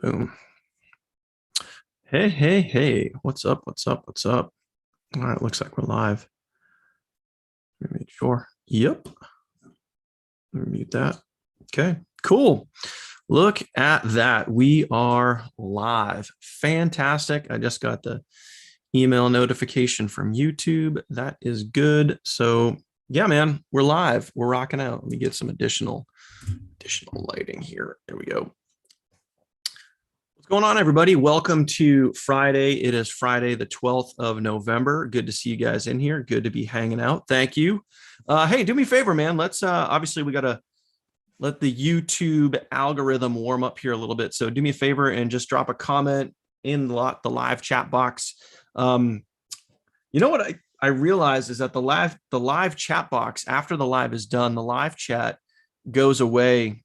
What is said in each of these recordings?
Boom. Hey, hey, hey. What's up? What's up? What's up? All right, looks like we're live. Let me make sure. Yep. Let me mute that. Okay, cool. Look at that. We are live. Fantastic. I just got the email notification from YouTube. That is good. So yeah, man, we're live. We're rocking out. Let me get some additional lighting here. There we go. What's going on, everybody? Welcome to Friday. It is Friday, the 12th of November. Good to see you guys in here. Good to be hanging out. Thank you. Hey, do me a favor, man. Let's obviously we got to let the YouTube algorithm warm up here a little bit. So do me a favor and just drop a comment in the live chat box. You know what I realized is that the live chat box, after the live is done, the live chat goes away.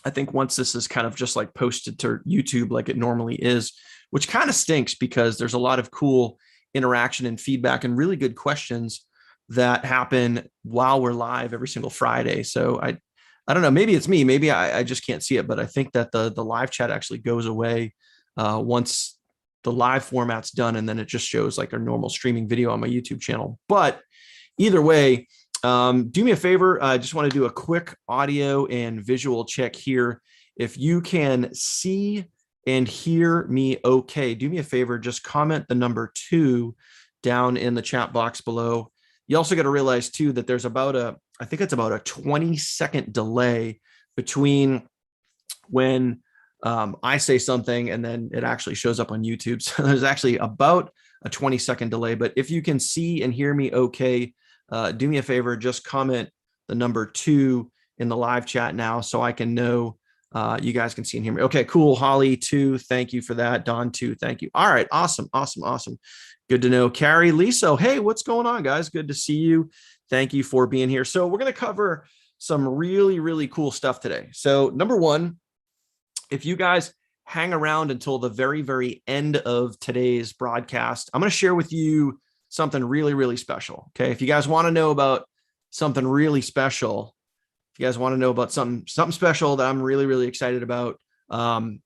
I think once this is kind of just like posted to YouTube like it normally is, which kind of stinks because there's a lot of cool interaction and feedback and really good questions that happen while we're live every single Friday. So I don't know, maybe it's me, maybe I just can't see it, but I think that the live chat actually goes away once the live format's done, and then it just shows like a normal streaming video on my YouTube channel. But either way, do me a favor. I just want to do a quick audio and visual check here. If you can see and hear me okay, do me a favor, just comment the number 2 down in the chat box below. You also got to realize too that there's I think it's about a 20-second delay between when I say something and then it actually shows up on YouTube. So there's actually about a 20-second delay. But if you can see and hear me okay, do me a favor, just comment the number 2 in the live chat now so I can know you guys can see and hear me. Okay, cool. Holly 2, thank you for that. Don 2, thank you. All right, awesome. Good to know. Carrie, Lisa, hey, what's going on, guys? Good to see you. Thank you for being here. So we're going to cover some really, really cool stuff today. So number 1, if you guys hang around until the very, very end of today's broadcast, I'm going to share with you something really, really special. Okay. If you guys want to know about something really special, if you guys want to know about something special that I'm really, really excited about,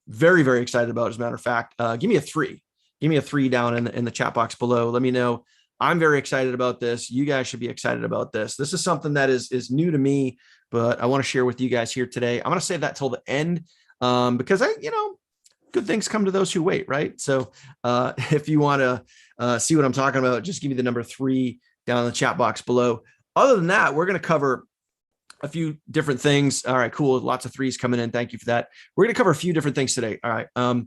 very, very excited about, as a matter of fact, give me a 3. Give me a 3 down in the chat box below. Let me know. I'm very excited about this. You guys should be excited about this. This is something that is new to me, but I want to share with you guys here today. I'm going to save that till the end because good things come to those who wait, right? So if you want to see what I'm talking about, just give me the number 3 down in the chat box below. Other than that, we're going to cover a few different things. All right, cool. Lots of 3s coming in. Thank you for that. We're going to cover a few different things today. All right.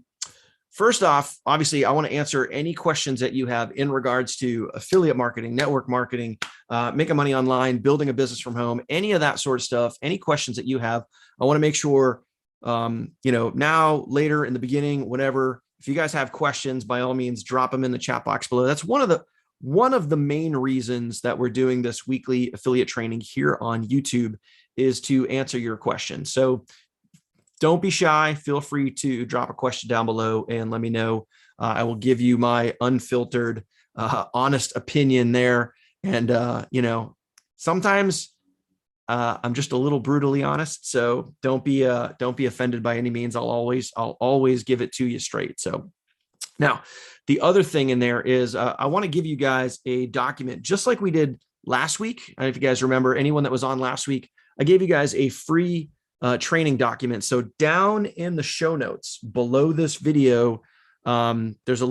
First off, obviously, I want to answer any questions that you have in regards to affiliate marketing, network marketing, making money online, building a business from home, any of that sort of stuff, any questions that you have. I want to make sure, now, later, in the beginning, whatever, if you guys have questions, by all means, drop them in the chat box below. That's one of the main reasons that we're doing this weekly affiliate training here on YouTube, is to answer your questions. So don't be shy. Feel free to drop a question down below and let me know. I will give you my unfiltered, honest opinion there. And, sometimes I'm just a little brutally honest. So don't be offended by any means. I'll always give it to you straight. So now the other thing in there is I want to give you guys a document just like we did last week. I don't know if you guys remember, anyone that was on last week, I gave you guys a free training document. So down in the show notes below this video, there's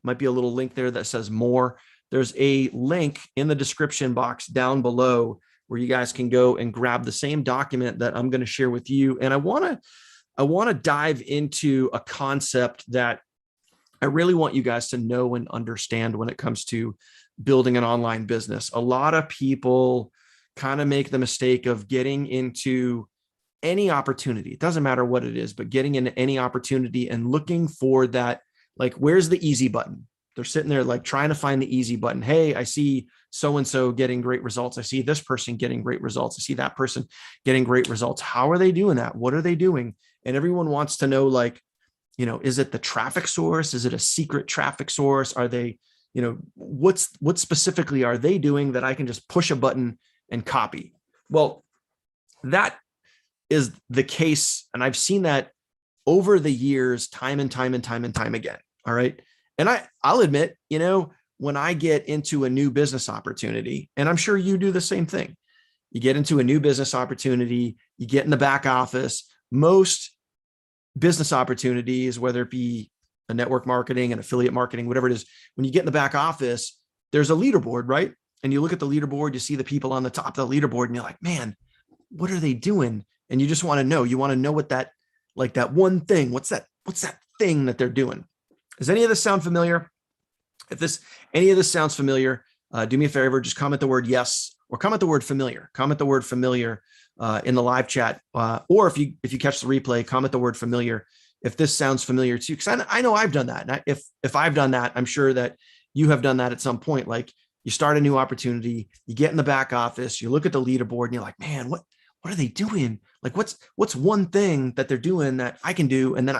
might be a little link there that says more. There's a link in the description box down below where you guys can go and grab the same document that I'm going to share with you. And I want to dive into a concept that I really want you guys to know and understand when it comes to building an online business. A lot of people kind of make the mistake of getting into any opportunity. It doesn't matter what it is, but getting into any opportunity and looking for that, like, where's the easy button? They're sitting there like trying to find the easy button. Hey, I see so-and-so getting great results. I see this person getting great results. I see that person getting great results. How are they doing that? What are they doing? And everyone wants to know, like, is it the traffic source? Is it a secret traffic source? Are they, what specifically are they doing that I can just push a button and copy? Well, that is the case. And I've seen that over the years, time and time and time and time again. All right. And I'll admit, when I get into a new business opportunity, and I'm sure you do the same thing, you get into a new business opportunity, you get in the back office. Most business opportunities, whether it be a network marketing and affiliate marketing, whatever it is, when you get in the back office, there's a leaderboard, right? And you look at the leaderboard, you see the people on the top of the leaderboard, and you're like, man, what are they doing? And you just want to know. You want to know what that one thing, what's that thing that they're doing? Does any of this sound familiar? If any of this sounds familiar, do me a favor, just comment the word yes, or comment the word familiar. Comment the word familiar in the live chat, or if you catch the replay, comment the word familiar if this sounds familiar to you, because I know I've done that. And if I've done that, I'm sure that you have done that at some point. Like, you start a new opportunity, you get in the back office, you look at the leaderboard, and you're like, man, what are they doing? Like, what's one thing that they're doing that I can do, and then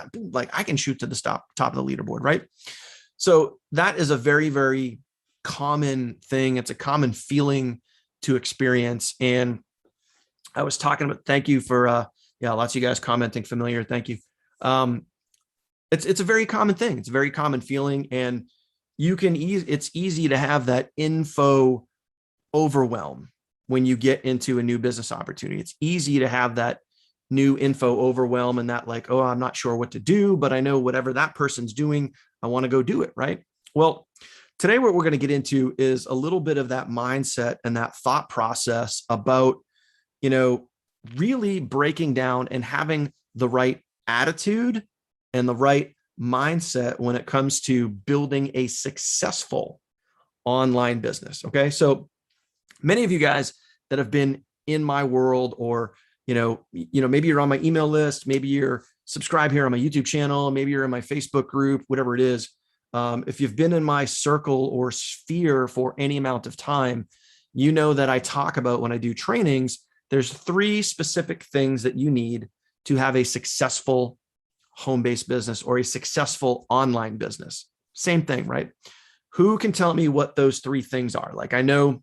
I can shoot to the top of the leaderboard, right? So that is a very, very common thing. It's a common feeling to experience. And I was talking about, thank you for lots of you guys commenting familiar. Thank you. It's a very common thing. It's a very common feeling, and it's easy to have that info overwhelm when you get into a new business opportunity. It's easy to have that new info overwhelm, and that like, oh, I'm not sure what to do, but I know whatever that person's doing, I want to go do it, right? Well, today what we're going to get into is a little bit of that mindset and that thought process about, really breaking down and having the right attitude and the right mindset when it comes to building a successful online business. Okay. So many of you guys that have been in my world, or, maybe you're on my email list, maybe you're subscribed here on my YouTube channel, maybe you're in my Facebook group, whatever it is. If you've been in my circle or sphere for any amount of time, you know that I talk about, when I do trainings, there's 3 specific things that you need to have a successful home-based business or a successful online business. Same thing, right? Who can tell me what those 3 things are? Like, I know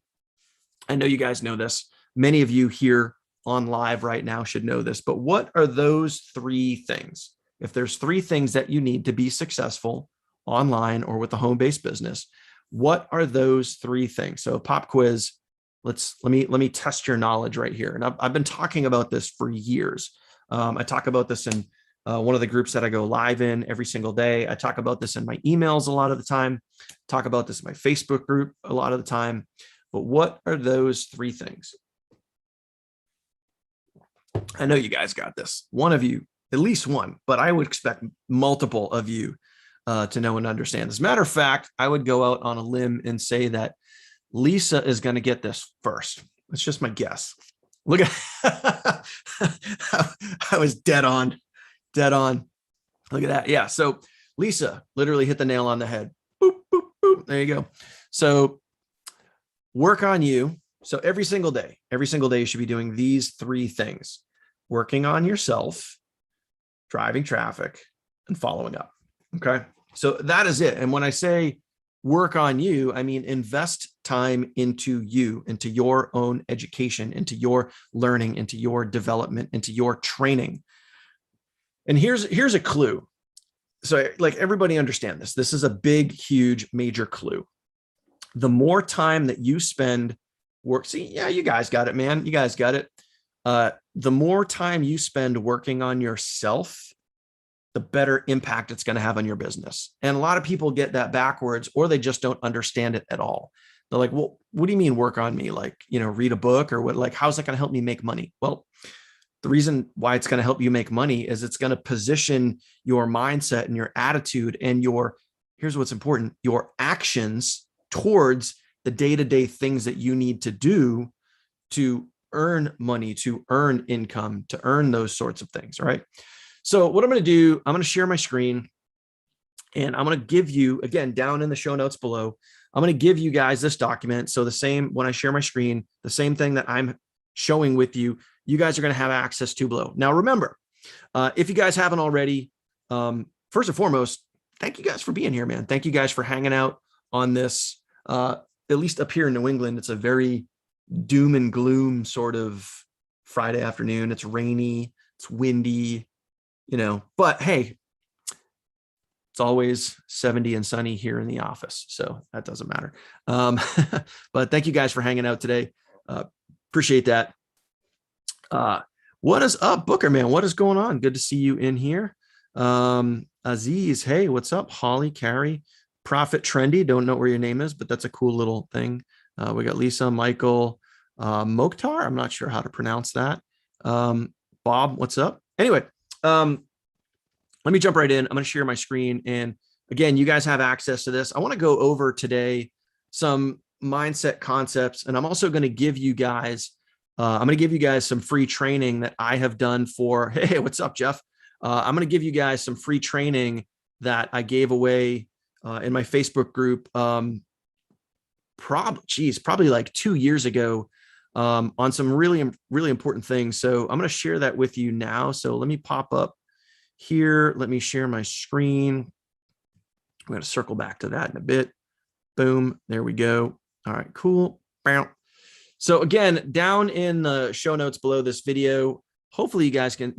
you guys know this. Many of you here on live right now should know this, but what are those 3 things? If there's 3 things that you need to be successful online or with a home-based business, what are those 3 things? So pop quiz. Let me test your knowledge right here. And I've been talking about this for years. I talk about this in one of the groups that I go live in every single day. I talk about this in my emails a lot of the time. Talk about this in my Facebook group a lot of the time. But what are those 3 things? I know you guys got this. One of you, at least one, but I would expect multiple of you to know and understand. As a matter of fact, I would go out on a limb and say that Lisa is going to get this first. It's just my guess. Look at, I was dead on. Look at that. Yeah. So Lisa literally hit the nail on the head. Boop, boop, boop. There you go. So work on you. So every single day you should be doing these 3 things: working on yourself, driving traffic, and following up. Okay. So that is it. And when I say work on you, I mean, invest time into you, into your own education, into your learning, into your development, into your training. And here's a clue. So like, everybody understand this. This is a big, huge, major clue. The more time that you spend you guys got it, man. You guys got it. The more time you spend working on yourself, the better impact it's going to have on your business. And a lot of people get that backwards, or they just don't understand it at all. They're like, well, what do you mean work on me? Like, read a book or what? Like, how's that going to help me make money? Well, the reason why it's going to help you make money is it's going to position your mindset and your attitude and here's what's important, your actions towards the day-to-day things that you need to do to earn money, to earn income, to earn those sorts of things. All right. So what I'm going to do, I'm going to share my screen, and I'm going to give you, again, down in the show notes below, I'm going to give you guys this document. So when I share my screen, the same thing that I'm showing with you, you guys are going to have access to below. Now, remember, if you guys haven't already, first and foremost, thank you guys for being here, man. Thank you guys for hanging out on this. At least up here in New England, it's a very doom and gloom sort of Friday afternoon. It's rainy, it's windy, but hey, it's always 70 and sunny here in the office, so that doesn't matter. But thank you guys for hanging out today. Appreciate that. What is up, Booker, man? What is going on? Good to see you in here. Aziz, hey, what's up? Holly, Carrie, Prophet Trendy. Don't know where your name is, but that's a cool little thing. We got Lisa, Michael, Mokhtar. I'm not sure how to pronounce that. Bob, what's up? Anyway, let me jump right in. I'm going to share my screen. And again, you guys have access to this. I want to go over today some mindset concepts. And I'm also going to give you guys, some free training that I have done for, hey, what's up, Jeff? I'm going to give you guys some free training that I gave away in my Facebook group. Probably like 2 years ago on some really, really important things. So I'm going to share that with you now. So let me pop up here. Let me share my screen. I'm going to circle back to that in a bit. Boom. There we go. All right, cool. So again, down in the show notes below this video, hopefully you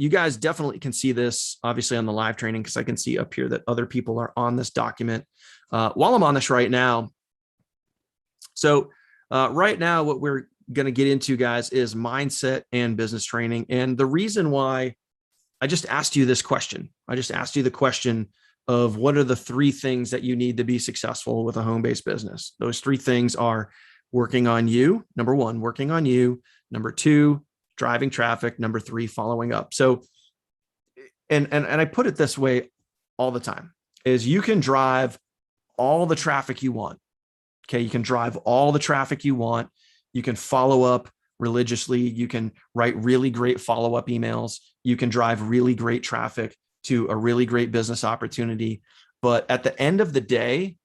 guys definitely can see this, obviously on the live training, because I can see up here that other people are on this document while I'm on this right now. So right now, what we're going to get into, guys, is mindset and business training. And the reason why I just asked you this question, I just asked you the question of what are the 3 things that you need to be successful with a home-based business? Those 3 things are working on you. Number 1, working on you. Number 2, driving traffic. Number 3, following up. So, and I put it this way all the time, is you can drive all the traffic you want. Okay. You can drive all the traffic you want. You can follow up religiously. You can write really great follow-up emails. You can drive really great traffic to a really great business opportunity. But at the end of the day,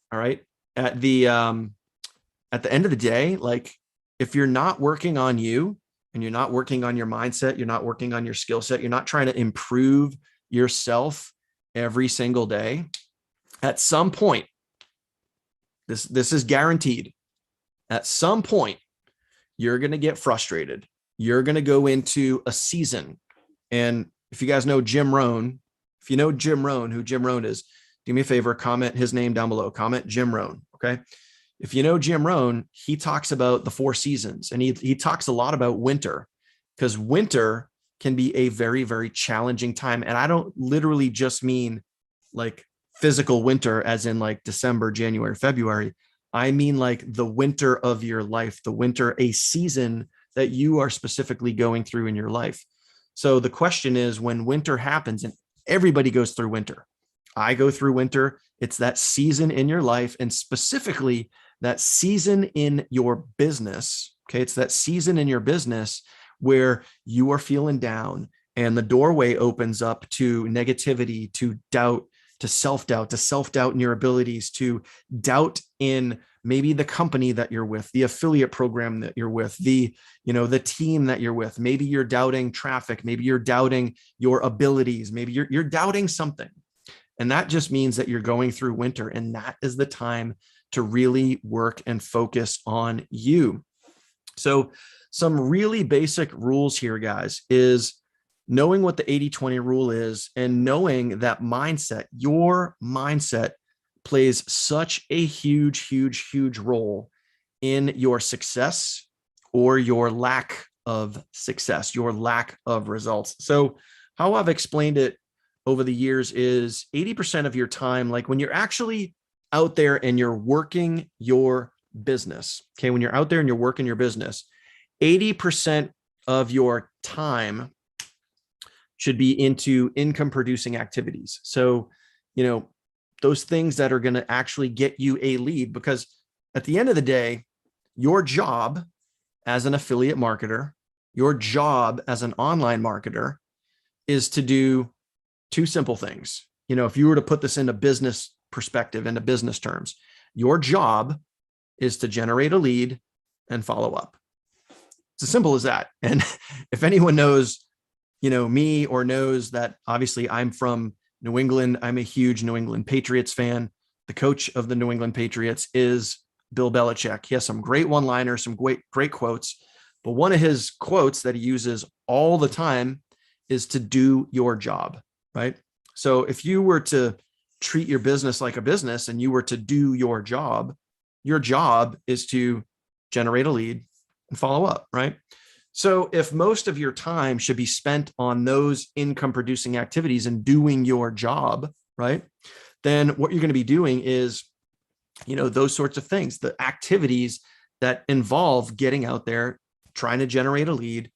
all right, at the end of the day, like if you're not working on you and you're not working on your mindset, you're not working on your skill set, you're not trying to improve yourself every single day, at some point, this is guaranteed, at some point, you're going to get frustrated. You're going to go into a season. And if you guys know Jim Rohn, if you know Jim Rohn, who Jim Rohn is, do me a favor, comment his name down below. Comment Jim Rohn. Okay. If you know Jim Rohn, he talks about the 4 seasons, and he talks a lot about winter, because winter can be a very, very challenging time. And I don't literally just mean like physical winter as in like December, January, February. I mean like the winter of your life, the winter, a season that you are specifically going through in your life. So the question is, when winter happens, and everybody goes through winter, I go through winter, it's that season in your life, and specifically that season in your business. Okay. It's that season in your business where you are feeling down and the doorway opens up to negativity, to doubt, to self-doubt in your abilities, to doubt in maybe the company that you're with, the affiliate program that you're with, the team that you're with. Maybe you're doubting traffic. Maybe you're doubting your abilities. Maybe you're doubting something. And that just means that you're going through winter. And that is the time to really work and focus on you. So some really basic rules here, guys, is knowing what the 80-20 rule is, and knowing that mindset, your mindset, plays such a huge, huge, huge role in your success or your lack of success, your lack of results. So how I've explained it over the years is 80% of your time, like when you're actually out there and you're working your business, okay, when you're out there and you're working your business, 80% of your time should be into income producing activities. So, those things that are going to actually get you a lead, because at the end of the day, your job as an affiliate marketer, your job as an online marketer is to do 2 simple things. If you were to put this into business perspective, into business terms, your job is to generate a lead and follow up. It's as simple as that. And if anyone knows, me, or knows that obviously I'm from New England, I'm a huge New England Patriots fan. The coach of the New England Patriots is Bill Belichick. He has some great one-liners, some great quotes. But one of his quotes that he uses all the time is to do your job, right? So if you were to treat your business like a business and you were to do your job is to generate a lead and follow up, right? So if most of your time should be spent on those income producing activities and doing your job, right? Then what you're going to be doing is, those sorts of things, the activities that involve getting out there, trying to generate a lead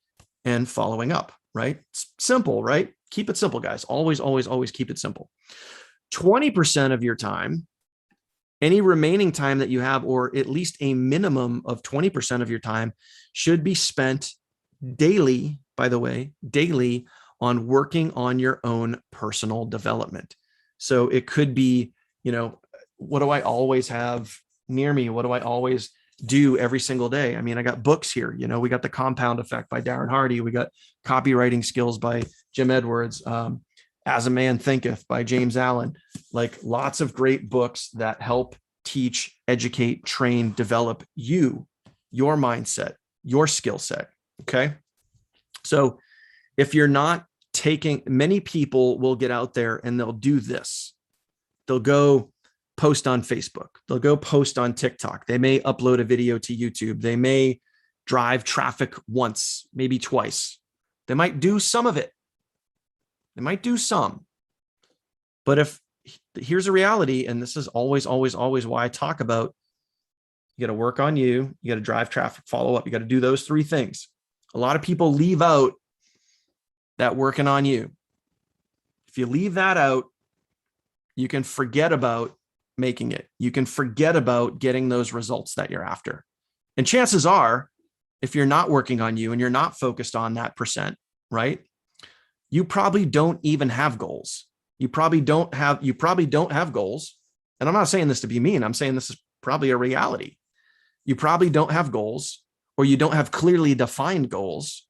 and following up, right? It's simple, right? Keep it simple, guys. Always, always, always keep it simple. 20% of your time, any remaining time that you have, or at least a minimum of 20% of your time, should be spent daily, by the way, daily on working on your own personal development. So it could be, what do I always have near me? What do I always do every single day? I mean, I got books here, we got The Compound Effect by Darren Hardy. We got Copywriting Skills by Jim Edwards. As a Man Thinketh by James Allen, like lots of great books that help teach, educate, train, develop you, your mindset, your skill set. Okay. So if you're not taking, many people will get out there and they'll do this. They'll go post on Facebook. They'll go post on TikTok. They may upload a video to YouTube. They may drive traffic once, maybe twice. They might do some of it. They might do some. But here's a reality, and this is always, always, always why I talk about, you got to work on you. You got to drive traffic, follow up. You got to do those three things. A lot of people leave out that working on you. If you leave that out, you can forget about making it. You can forget about getting those results that you're after. And chances are, if you're not working on you and you're not focused on that percent, right? You probably don't even have goals. You probably don't have goals. And I'm not saying this to be mean. I'm saying this is probably a reality. You probably don't have goals, or you don't have clearly defined goals.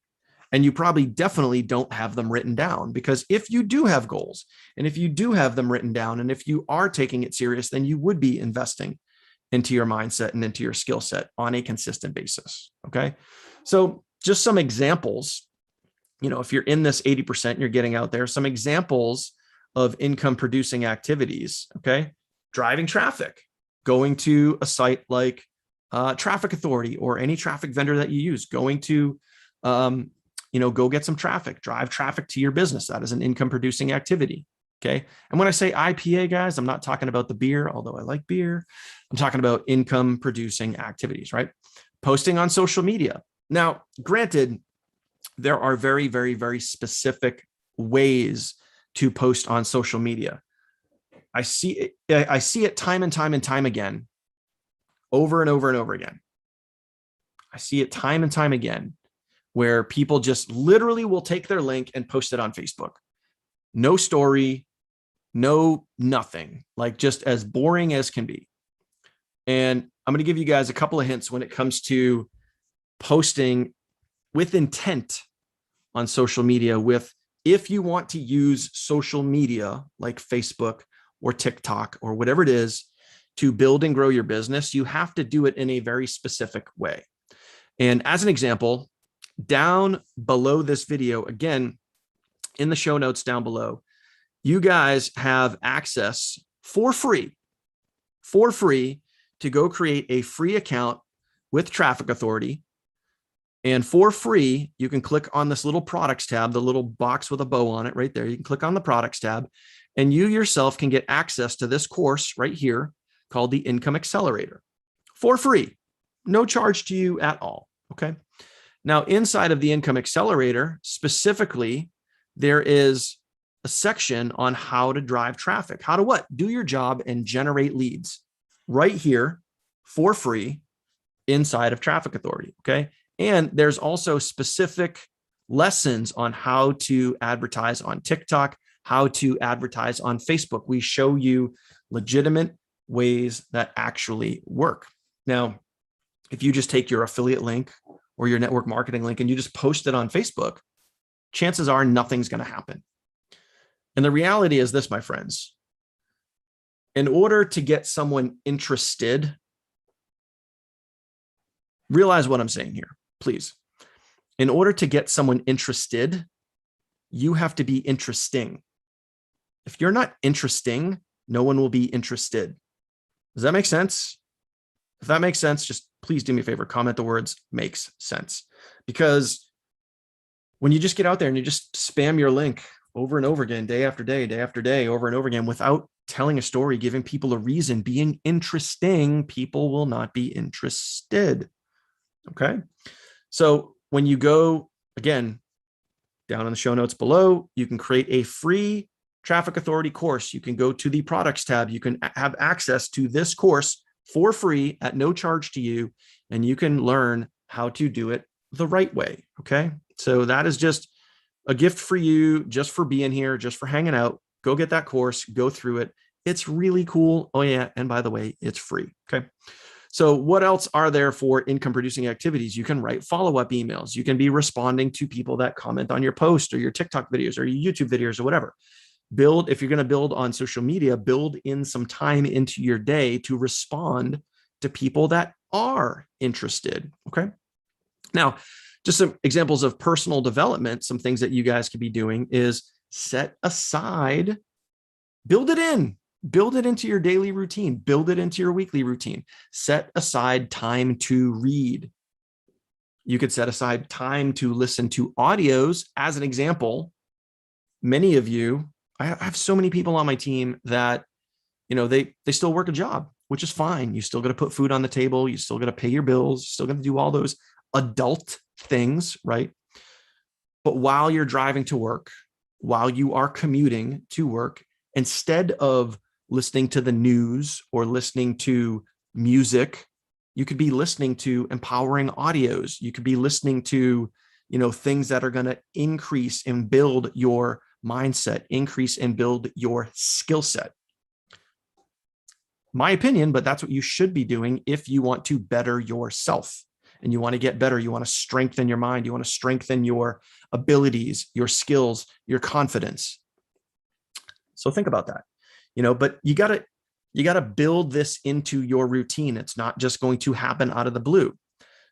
And you probably definitely don't have them written down, because if you do have goals and if you do have them written down, and if you are taking it serious, then you would be investing into your mindset and into your skill set on a consistent basis. Okay. So just some examples, if you're in this 80%, you're getting out there, some examples of income producing activities. Okay. Driving traffic, going to a site like Traffic Authority or any traffic vendor that you use, going to, go get some traffic, drive traffic to your business. That is an income producing activity. Okay. And when I say IPA, guys, I'm not talking about the beer, although I like beer. I'm talking about income producing activities, right? Posting on social media. Now, granted, there are very, very, very specific ways to post on social media. I see it time and time and time again, over and over and over again. I see it time and time again where people just literally will take their link and post it on Facebook. No story, no nothing, like just as boring as can be. And I'm going to give you guys a couple of hints when it comes to posting with intent on social media. If you want to use social media like Facebook or TikTok or whatever it is to build and grow your business, you have to do it in a very specific way. And as an example, down below this video, again, in the show notes down below, you guys have access for free to go create a free account with Traffic Authority. And for free, you can click on this little products tab, the little box with a bow on it right there. You can click on the products tab, and you yourself can get access to this course right here called the Income Accelerator for free, no charge to you at all. Okay. Now, inside of the Income Accelerator, specifically, there is a section on how to drive traffic, how to what? Do your job and generate leads right here for free inside of Traffic Authority. Okay. And there's also specific lessons on how to advertise on TikTok, how to advertise on Facebook. We show you legitimate ways that actually work. Now, if you just take your affiliate link or your network marketing link and you just post it on Facebook, chances are nothing's going to happen. And the reality is this, my friends, in order to get someone interested, realize what I'm saying here, please. In order to get someone interested, you have to be interesting. If you're not interesting, no one will be interested. Does that make sense? If that makes sense, just please do me a favor, comment the words makes sense. Because when you just get out there and you just spam your link over and over again, day after day, over and over again, without telling a story, giving people a reason, being interesting, people will not be interested. Okay. So when you go, again, down in the show notes below, you can create a free traffic authority course. You can go to the products tab. You can have access to this course for free at no charge to you, and you can learn how to do it the right way. Okay. So that is just a gift for you, just for being here, just for hanging out. Go get that course, go through it. It's really cool. Oh yeah. And by the way, it's free. Okay. So what else are there for income producing activities? You can write follow-up emails. You can be responding to people that comment on your post or your TikTok videos or your YouTube videos or whatever. Build, if you're going to build on social media, build in some time into your day to respond to people that are interested. Okay. Now, just some examples of personal development, some things that you guys could be doing is set aside, build it into your daily routine, build it into your weekly routine, set aside time to read. You could set aside time to listen to audios. As an example, many of you, I have so many people on my team that, they still work a job, which is fine. You still got to put food on the table. You still got to pay your bills. You still got to do all those adult things, right? But while you're driving to work, while you are commuting to work, instead of listening to the news or listening to music, you could be listening to empowering audios. You could be listening to, things that are going to increase and build your mindset, increase and build your skill set. My opinion, but that's what you should be doing if you want to better yourself and you want to get better. You want to strengthen your mind. You want to strengthen your abilities, your skills, your confidence. So think about that, but you got to build this into your routine. It's not just going to happen out of the blue.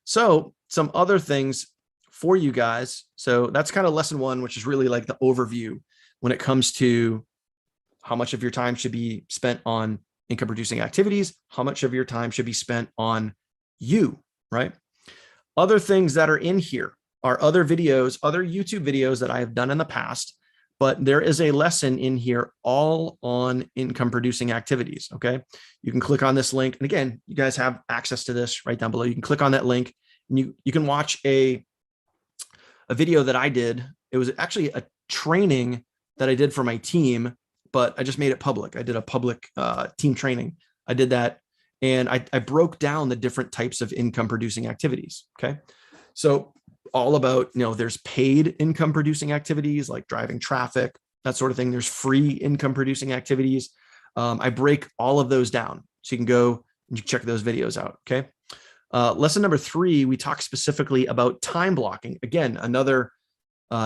So some other things for you guys. So that's kind of lesson one, which is really like the overview when it comes to how much of your time should be spent on income producing activities, how much of your time should be spent on you, right? Other things that are in here are other videos, other YouTube videos that I have done in the past, but there is a lesson in here all on income producing activities. Okay. You can click on this link. And again, you guys have access to this right down below. You can click on that link and you can watch a video that I did. It was actually a training that I did for my team, but I just made it public. I did a public team training. I did that. And I broke down the different types of income producing activities. Okay. So all about, there's paid income producing activities like driving traffic, that sort of thing. There's free income producing activities. I break all of those down. So you can go and you check those videos out. Okay. Lesson number 3, we talk specifically about time blocking. Again, another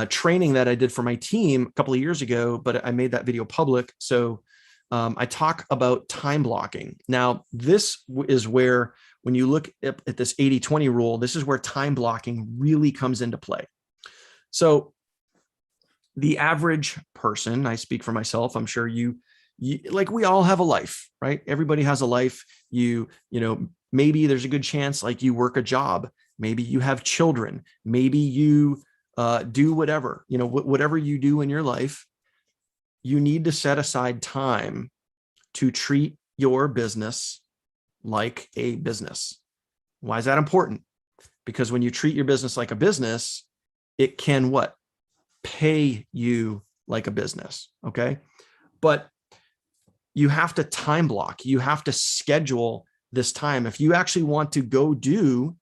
training that I did for my team a couple of years ago, but I made that video public. So I talk about time blocking. Now, this is where, when you look at this 80-20 rule, this is where time blocking really comes into play. So the average person, I speak for myself, I'm sure you like, we all have a life, right? Everybody has a life. Maybe there's a good chance like you work a job. Maybe you have children. Maybe you do whatever, whatever you do in your life, you need to set aside time to treat your business like a business. Why is that important? Because when you treat your business like a business, it can what? Pay you like a business. Okay. But you have to time block. You have to schedule this time. If you actually want to go do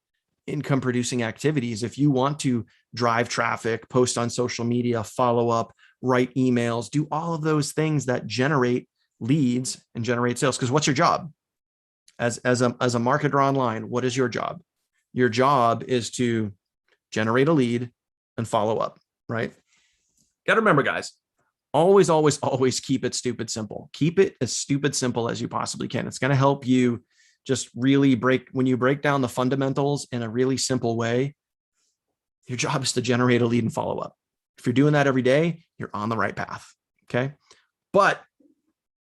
income producing activities, if you want to drive traffic, post on social media, follow up, write emails, do all of those things that generate leads and generate sales. Because what's your job as a marketer online? What is your job? Your job is to generate a lead and follow up, right? Got to remember, guys, always, always, always keep it stupid simple. Keep it as stupid simple as you possibly can. It's going to help you just really when you break down the fundamentals in a really simple way. Your job is to generate a lead and follow up. If you're doing that every day, you're on the right path. Okay. But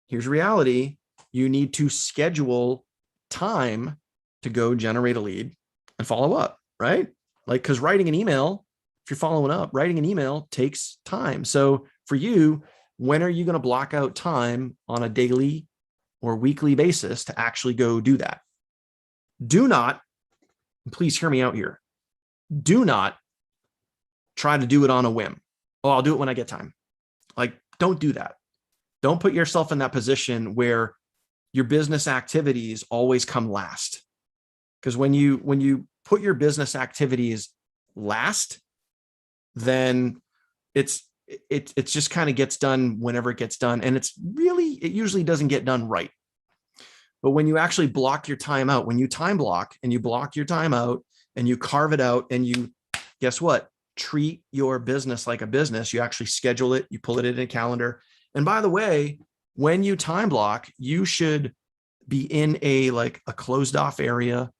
here's reality. You need to schedule time to go generate a lead and follow up, right? Like, because writing an email, if you're following up, writing an email takes time. So for you, when are you going to block out time on a daily or weekly basis to actually go do that? Do not, please hear me out here. Do not try to do it on a whim. Oh, I'll do it when I get time. Like, don't do that. Don't put yourself in that position where your business activities always come last. Because when you put your business activities last, then it just kind of gets done whenever it gets done. And it usually doesn't get done right. But when you actually block your time out, when you time block and you block your time out and you carve it out and you, guess what? Treat your business like a business. You actually schedule it, you pull it in a calendar. And by the way, when you time block, you should be in a closed off area,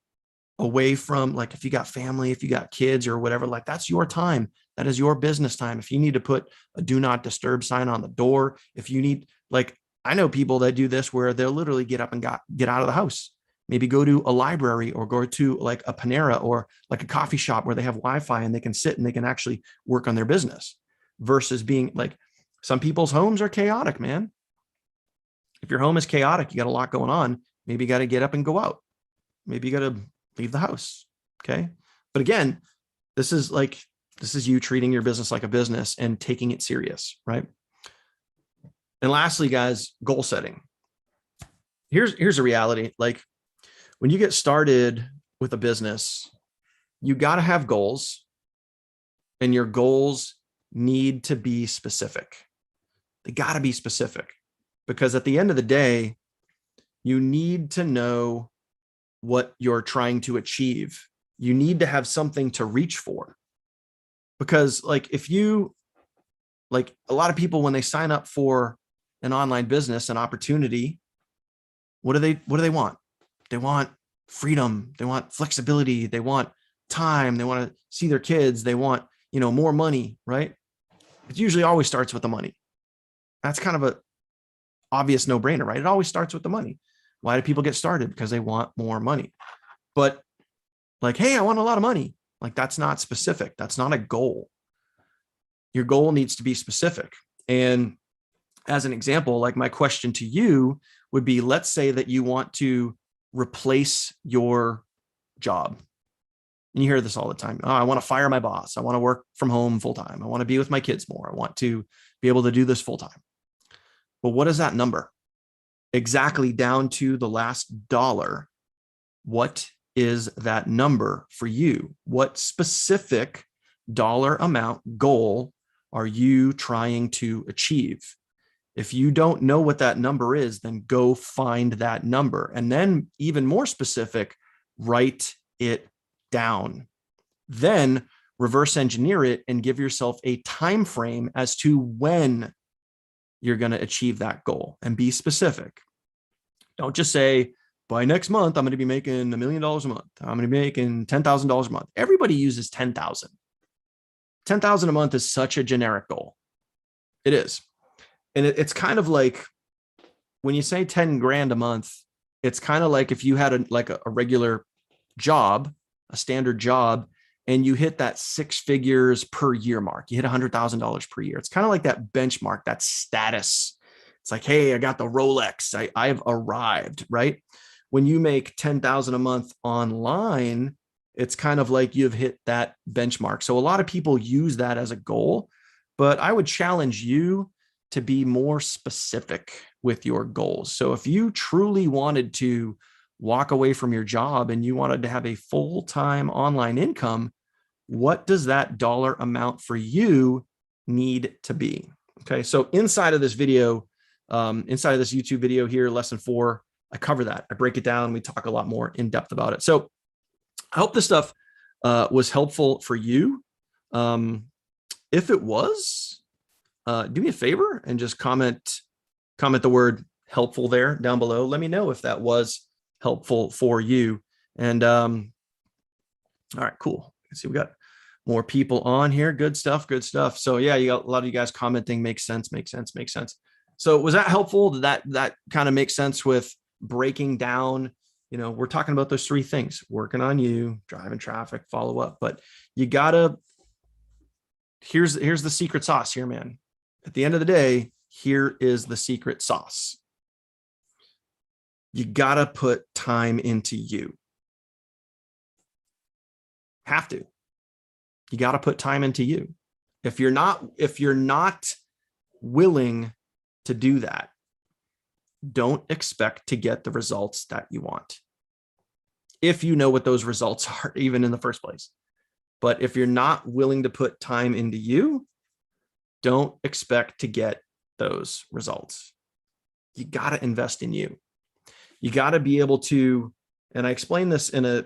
away from, like, if you got family, if you got kids or whatever, like, that's your time. That is your business time. If you need to put a do not disturb sign on the door, if you need, like, I know people that do this where they'll literally get up and get out of the house, maybe go to a library or go to like a Panera or like a coffee shop where they have Wi-Fi and they can sit and they can actually work on their business, versus being like, some people's homes are chaotic, man. If your home is chaotic, you got a lot going on. Maybe you got to get up and go out. Maybe you got to leave the house. Okay. But again, this is you treating your business like a business and taking it serious, right? And lastly, guys, goal setting. Here's a reality. Like, when you get started with a business, you got to have goals, and your goals need to be specific. They got to be specific, because at the end of the day, you need to know what you're trying to achieve. You need to have something to reach for, because like, if you, like, a lot of people, when they sign up for an online business, an opportunity, what do they want? They want freedom. They want flexibility. They want time. They want to see their kids. They want, more money, right? It usually always starts with the money. That's kind of a obvious no-brainer, right? It always starts with the money. Why do people get started? Because they want more money. But like, hey, I want a lot of money. Like, that's not specific. That's not a goal. Your goal needs to be specific. And as an example, like, my question to you would be, let's say that you want to replace your job. And you hear this all the time. Oh, I want to fire my boss. I want to work from home full time. I want to be with my kids more. I want to be able to do this full time. But what is that number? Exactly down to the last dollar. What is that number for you? What specific dollar amount goal are you trying to achieve? If you don't know what that number is, then go find that number. And then, even more specific, write it down. Then reverse engineer it and give yourself a time frame as to when you're going to achieve that goal, and be specific. Don't just say, by next month, I'm going to be making $1 million a month. I'm going to be making $10,000 a month. Everybody uses 10,000. 10,000 a month is such a generic goal. It is. And it's kind of like, when you say 10 grand a month, it's kind of like if you had a regular job, a standard job, and you hit that 6 figures per year mark. You hit $100,000 per year. It's kind of like that benchmark, that status. It's like, hey, I got the Rolex. I've arrived, right? When you make 10,000 a month online, it's kind of like you've hit that benchmark. So a lot of people use that as a goal, but I would challenge you to be more specific with your goals. So if you truly wanted to walk away from your job and you wanted to have a full-time online income, what does that dollar amount for you need to be? Okay. So inside of this video, inside of this YouTube video here, lesson 4, I cover that. I break it down. We talk a lot more in depth about it. So I hope this stuff was helpful for you. If it was, do me a favor and just comment the word helpful there down below. Let me know if that was helpful for you. And all right, cool. Let's see, we got More people on here. Good stuff. Good stuff. So yeah, you got a lot of you guys commenting. Makes sense. Makes sense. Makes sense. So was that helpful? Did that kind of makes sense with breaking down? You know, we're talking about those three things: working on you, driving traffic, follow up. But you gotta. Here's the secret sauce here, man. At the end of the day, here is the secret sauce. You gotta put time into you. Have to. You got to put time into you. If you're not willing to do that, don't expect to get the results that you want. If you know what those results are, even in the first place. But if you're not willing to put time into you, don't expect to get those results. You got to invest in you. You got to be able to, and I explained this in a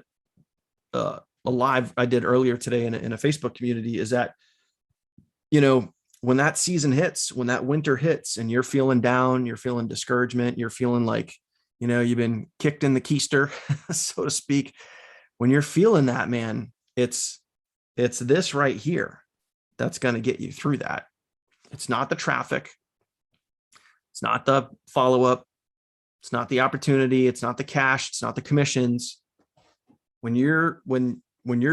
live I did earlier today in a Facebook community, is that, you know, when that season hits, when that winter hits and you're feeling down, you're feeling discouragement, you're feeling like, you know, you've been kicked in the keister, so to speak. When you're feeling that, man, it's this right here that's going to get you through that. It's not the traffic. It's not the follow-up. It's not the opportunity. It's not the cash. It's not the commissions. When you're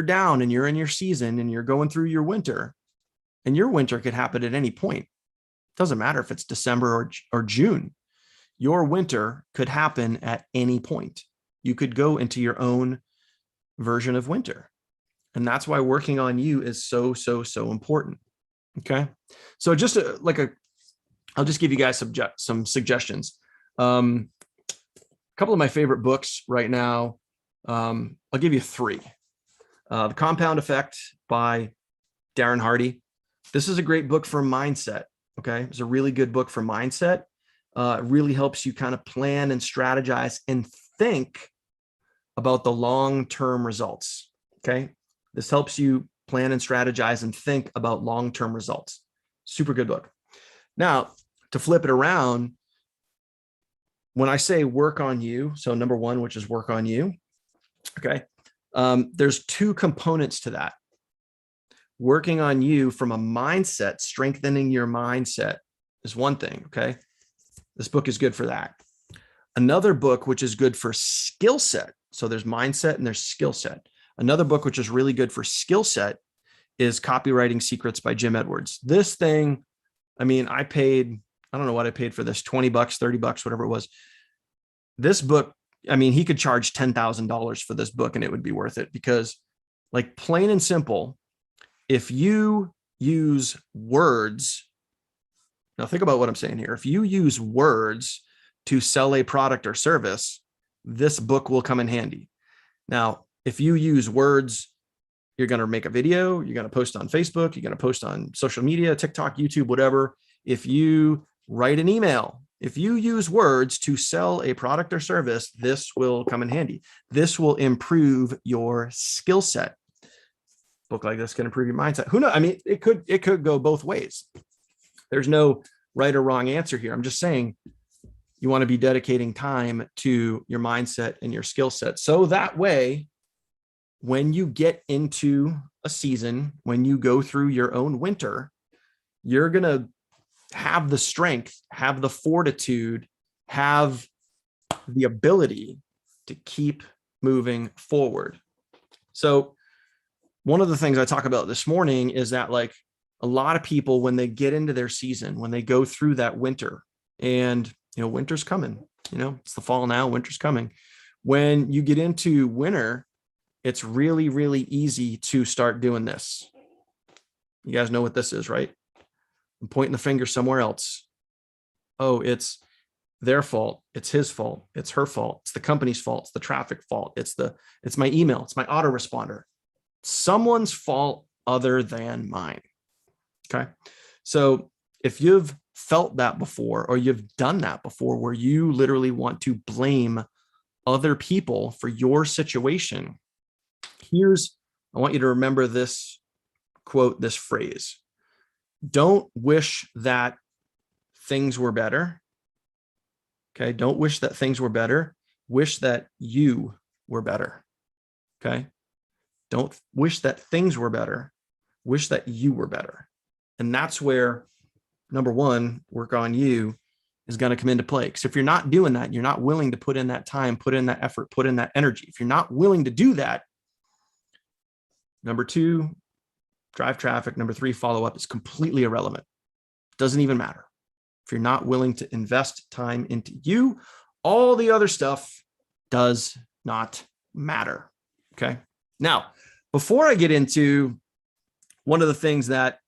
down and you're in your season and you're going through your winter, and your winter could happen at any point. It doesn't matter if it's December or June. Your winter could happen at any point. You could go into your own version of winter. And that's why working on you is so, so, so important. Okay. So just I'll just give you guys some suggestions. A couple of my favorite books right now. I'll give you three. The Compound Effect by Darren Hardy. This is a great book for mindset. Okay. It's a really good book for mindset. It really helps you kind of plan and strategize and think about the long-term results. Okay. This helps you plan and strategize and think about long-term results. Super good book. Now, to flip it around, when I say work on you, so number one, which is work on you. Okay. There's two components to that. Working on you from a mindset, strengthening your mindset is one thing. Okay. This book is good for that. Another book, which is good for skill set. So there's mindset and there's skill set. Another book, which is really good for skill set, is Copywriting Secrets by Jim Edwards. This thing, I mean, I don't know what I paid for this, $20, $30, whatever it was. This book, I mean, he could charge $10,000 for this book and it would be worth it, because, like, plain and simple, if you use words, now think about what I'm saying here. If you use words to sell a product or service, this book will come in handy. Now, if you use words, you're going to make a video, you're going to post on Facebook, you're going to post on social media, TikTok, YouTube, whatever. If you write an email, if you use words to sell a product or service, this will come in handy. This will improve your skill set. Book like this can improve your mindset. Who knows? I mean, it could go both ways. There's no right or wrong answer here. I'm just saying you want to be dedicating time to your mindset and your skill set. So that way, when you get into a season, when you go through your own winter, you're going to have the strength, have the fortitude, have the ability to keep moving forward. So one of the things I talk about this morning is that, like, a lot of people, when they get into their season, when they go through that winter, and, you know, winter's coming, you know, it's the fall now, winter's coming. When you get into winter, it's really, really easy to start doing this. You guys know what this is, right? I'm pointing the finger somewhere else. Oh, it's their fault. It's his fault. It's her fault. It's the company's fault. It's the traffic fault. It's my email. It's my autoresponder. Someone's fault other than mine. Okay. So if you've felt that before, or you've done that before, where you literally want to blame other people for your situation, I want you to remember this quote, this phrase. Don't wish that things were better. Okay. Don't wish that things were better. Wish that you were better. Okay. Don't wish that things were better. wish that you were better. And that's where, number one, work on you is going to come into play. Because if you're not doing that, you're not willing to put in that time, put in that effort, put in that energy. If you're not willing to do that, number two, drive traffic. Number three, follow up is completely irrelevant. Doesn't even matter. If you're not willing to invest time into you, all the other stuff does not matter. Okay. Now, before I get into one of the things that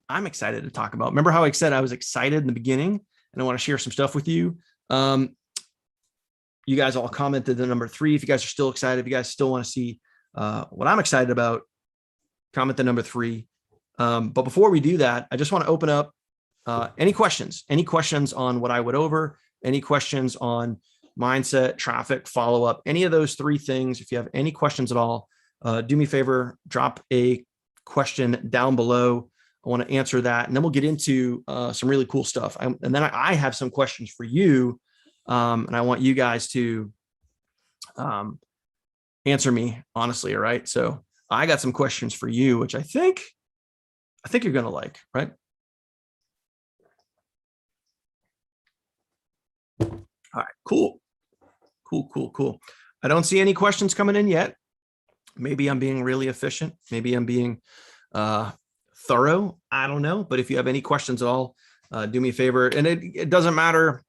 I'm excited to talk about, remember how I said I was excited in the beginning and I want to share some stuff with you. You guys all commented the number 3. If you guys are still excited, if you guys still want to see what I'm excited about, comment the number 3. But before we do that, I just want to open up any questions on what I went over, any questions on mindset, traffic, follow-up, any of those 3 things. If you have any questions at all, do me a favor, drop a question down below. I want to answer that. And then we'll get into some really cool stuff. And then I have some questions for you. And I want you guys to answer me honestly. All right. So I got some questions for you, which I think you're going to like, right? All right, cool. I don't see any questions coming in yet. Maybe I'm being really efficient. Maybe I'm being thorough. I don't know. But if you have any questions at all, do me a favor. And it doesn't matter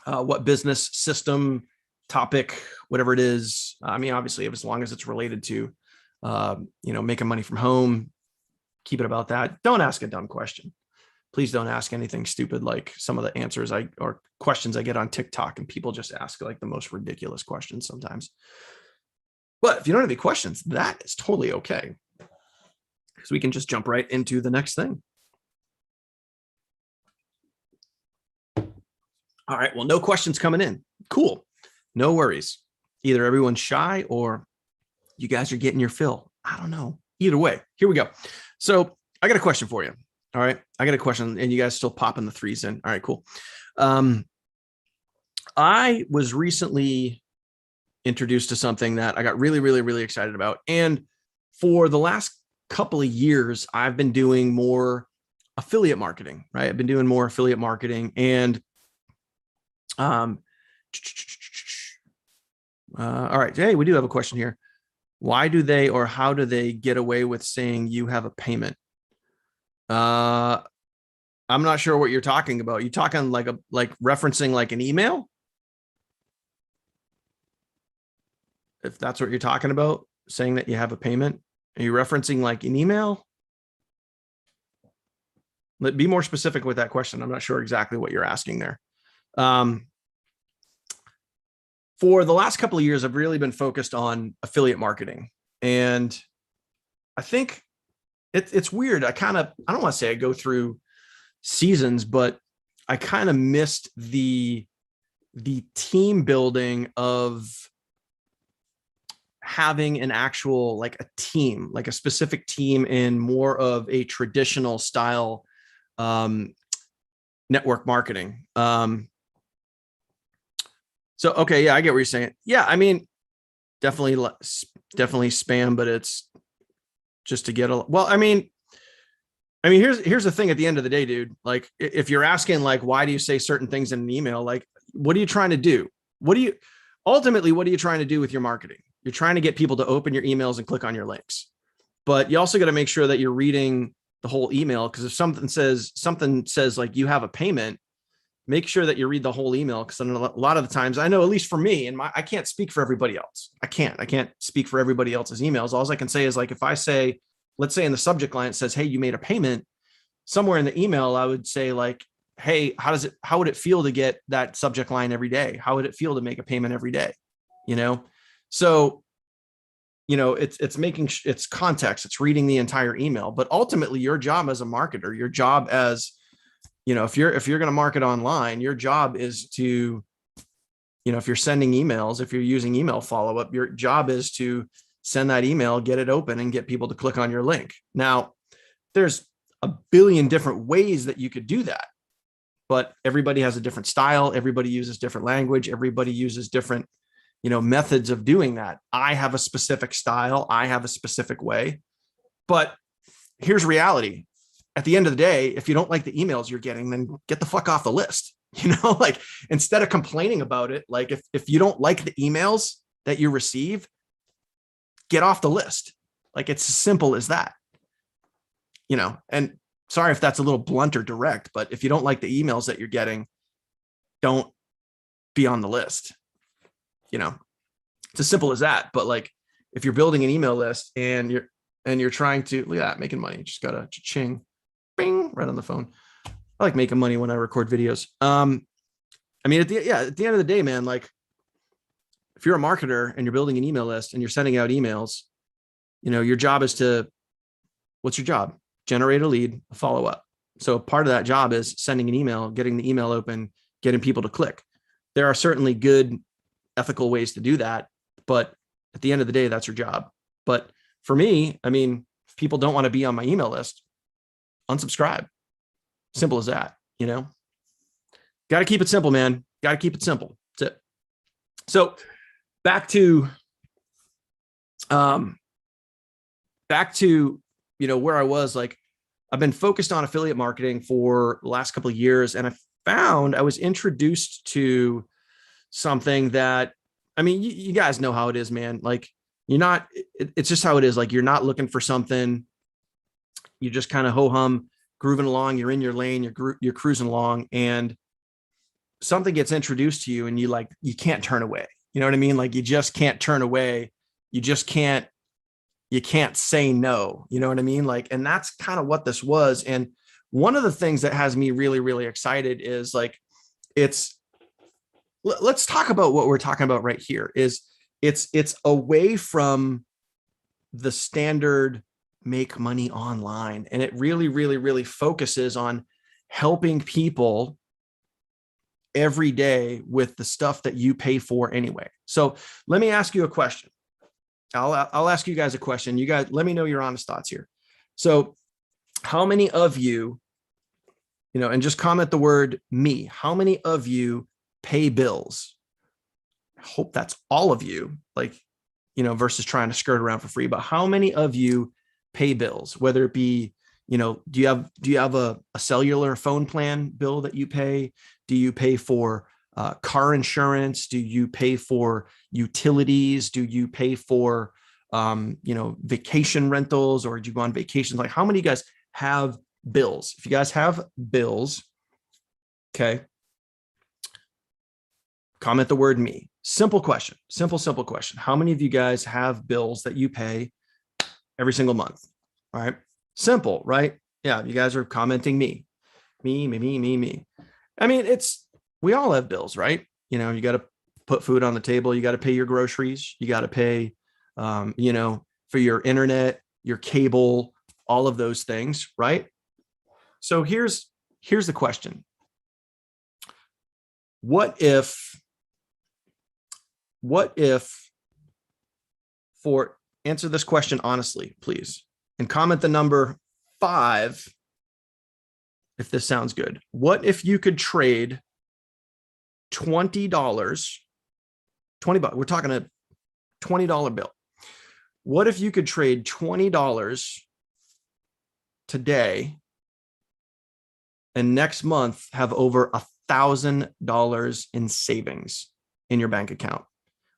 what business, system, topic, whatever it is. I mean, obviously, as long as it's related to, making money from home, keep it about that. Don't ask a dumb question. Please don't ask anything stupid like some of the answers or questions I get on TikTok, and people just ask like the most ridiculous questions sometimes. But if you don't have any questions, that is totally okay, because we can just jump right into the next thing. All right. Well, no questions coming in. Cool. No worries. Either everyone's shy or you guys are getting your fill. I don't know. Either way, here we go. So I got a question for you. All right. I got a question, and you guys still popping the 3s in. All right, cool. I was recently introduced to something that I got really, really, really excited about. And for the last couple of years, I've been doing more affiliate marketing, right? I've been doing more affiliate marketing, and all right. Hey, we do have a question here. Why do they, or how do they get away with saying you have a payment? I'm not sure what you're talking about. You talking like referencing like an email? If that's what you're talking about, saying that you have a payment, are you referencing like an email? Be more specific with that question. I'm not sure exactly what you're asking there. For the last couple of years, I've really been focused on affiliate marketing. And I think it's weird. I don't want to say I go through seasons, but I kind of missed the team building of having an actual, like a team, like a specific team in more of a traditional style network marketing. So, okay. Yeah, I get what you're saying. Yeah. I mean, definitely spam, but it's just to get well, I mean, here's the thing at the end of the day, dude. Like, if you're asking, like, why do you say certain things in an email? Like, what are you trying to do? Ultimately, what are you trying to do with your marketing? You're trying to get people to open your emails and click on your links, but you also got to make sure that you're reading the whole email. Cause if something says like you have a payment, make sure that you read the whole email. Cause a lot of the times, I know, at least for me, and I can't speak for everybody else. I can't speak for everybody else's emails. All I can say is, like, if I say, let's say in the subject line, it says, hey, you made a payment, somewhere in the email, I would say like, hey, how would it feel to get that subject line every day? How would it feel to make a payment every day? So, it's context, it's reading the entire email, but ultimately your job as a marketer, your job as, if you're going to market online, your job is to, if you're sending emails, if you're using email follow-up, your job is to send that email, get it open, and get people to click on your link. Now, there's a billion different ways that you could do that, but everybody has a different style. Everybody uses different language. Everybody uses different, methods of doing that. I have a specific style. I have a specific way, but here's reality. At the end of the day, if you don't like the emails you're getting, then get the fuck off the list. Like instead of complaining about it, like if you don't like the emails that you receive, get off the list. Like it's as simple as that, and sorry if that's a little blunt or direct, but if you don't like the emails that you're getting, don't be on the list. It's as simple as that. But like, if you're building an email list and you're trying to, look at that, making money, just got a ching, bing, right on the phone. I like making money when I record videos. I mean, at the end of the day, man, like if you're a marketer and you're building an email list and you're sending out emails, your job is what's your job? Generate a lead, a follow up. So part of that job is sending an email, getting the email open, getting people to click. There are certainly good ethical ways to do that, but at the end of the day, that's your job. But for me, I mean, if people don't want to be on my email list, unsubscribe. Simple as that, Got to keep it simple, man. Got to keep it simple. That's it. So back to where I was. Like, I've been focused on affiliate marketing for the last couple of years, and I was introduced to something that, I mean, you guys know how it is, man. Like, it's just how it is. Like, you're not looking for something. You just kind of ho-hum, grooving along. You're in your lane. You're cruising along, and something gets introduced to you, and you can't turn away. You know what I mean? Like, you just can't turn away. You can't say no. You know what I mean? Like, and that's kind of what this was. And one of the things that has me really, really excited is like, let's talk about what we're talking about right here. It's away from the standard make money online. And it really, really, really focuses on helping people every day with the stuff that you pay for anyway. So let me ask you a question. I'll ask you guys a question. You guys, let me know your honest thoughts here. So how many of you, and just comment the word me, how many of you pay bills? I hope that's all of you, versus trying to skirt around for free. But how many of you pay bills, whether it be, do you have a cellular phone plan bill that you pay? Do you pay for car insurance? Do you pay for utilities? Do you pay for, vacation rentals, or do you go on vacations? Like, how many of you guys have bills? If you guys have bills, okay, comment the word me. Simple question. Simple question. How many of you guys have bills that you pay every single month? All right. Simple, right? Yeah. You guys are commenting me. I mean, we all have bills, right? You got to put food on the table. You got to pay your groceries. You got to pay, for your internet, your cable, all of those things, right? So here's the question. What if answer this question honestly, please, and comment the number 5 if this sounds good. What if you could trade $20, $20? We're talking a $20 bill. What if you could trade $20 today and next month have over $1,000 in savings in your bank account?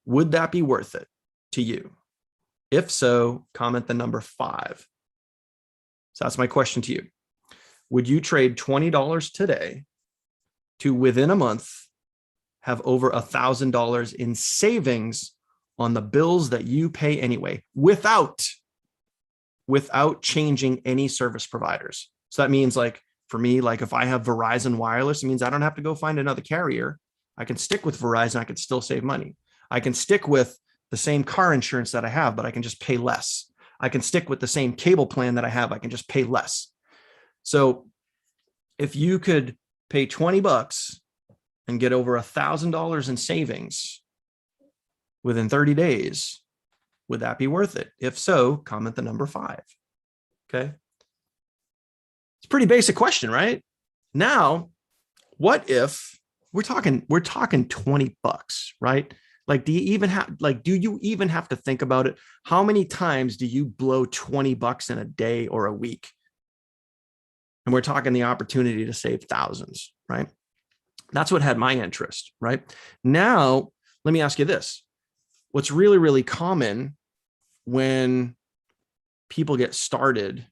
Would that be worth it to you? If so, comment the number 5. So that's my question to you. Would you trade $20 today to, within a month, have over $1,000 in savings on the bills that you pay anyway, without changing any service providers? So that means, like, for me, like if I have Verizon Wireless, it means I don't have to go find another carrier. I can stick with Verizon. I can still save money. I can stick with the same car insurance that I have, but I can just pay less. I can stick with the same cable plan that I have. I can just pay less. So if you could pay $20 and get over $1,000 in savings within 30 days, would that be worth it? If so, comment the number 5. Okay. It's a pretty basic question, right? Now, what if we're talking $20, right? Like, do you even have to think about it? How many times do you blow $20 in a day or a week? And we're talking the opportunity to save thousands, right? That's what had my interest, right? Now, let me ask you this. What's really, really common when people get started?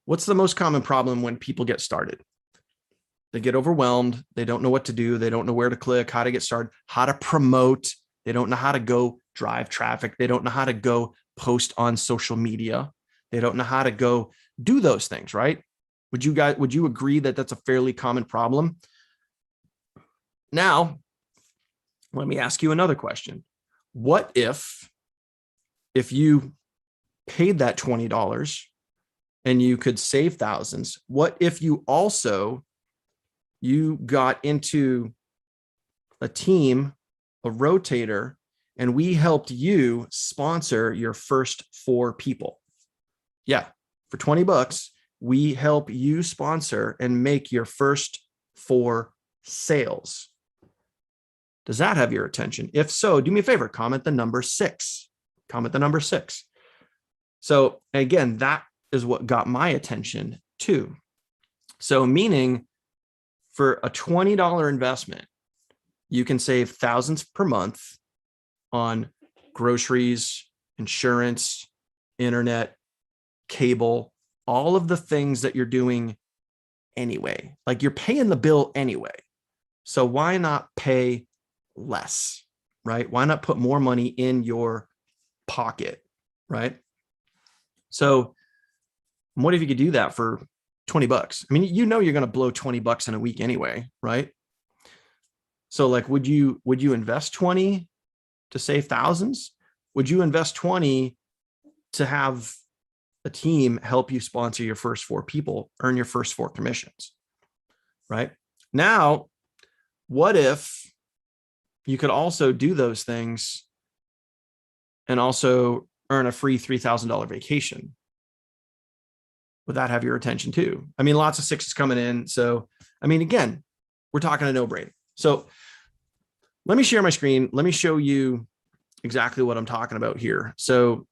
What's the most common problem when people get started? They get overwhelmed. They don't know what to do. They don't know where to click, how to get started, how to promote. They don't know how to go drive traffic. They don't know how to go post on social media. They don't know how to go do those things, right? Would you agree that that's a fairly common problem? Now, let me ask you another question. What if you paid that $20 and you could save thousands? What if you got into a team, a rotator, and we helped you sponsor your first 4 people? Yeah, for $20, we help you sponsor and make your first 4 sales. Does that have your attention? If so, do me a favor, comment the number 6. Comment the number 6. So again, that is what got my attention too. So meaning for a $20 investment, you can save thousands per month on groceries, insurance, internet, cable, all of the things that you're doing anyway. Like, you're paying the bill anyway. So why not pay less, right? Why not put more money in your pocket, right? So what if you could do that for $20? I mean, you're going to blow $20 in a week anyway, right? So like, would you invest 20 to save thousands? Would you invest 20 to have a team help you sponsor your first 4 people, earn your first 4 commissions, right? Now, what if you could also do those things and also earn a free $3,000 vacation? Would that have your attention too? I mean, lots of 6s coming in. So, I mean, again, we're talking a no-brainer. So let me share my screen. Let me show you exactly what I'm talking about here. So,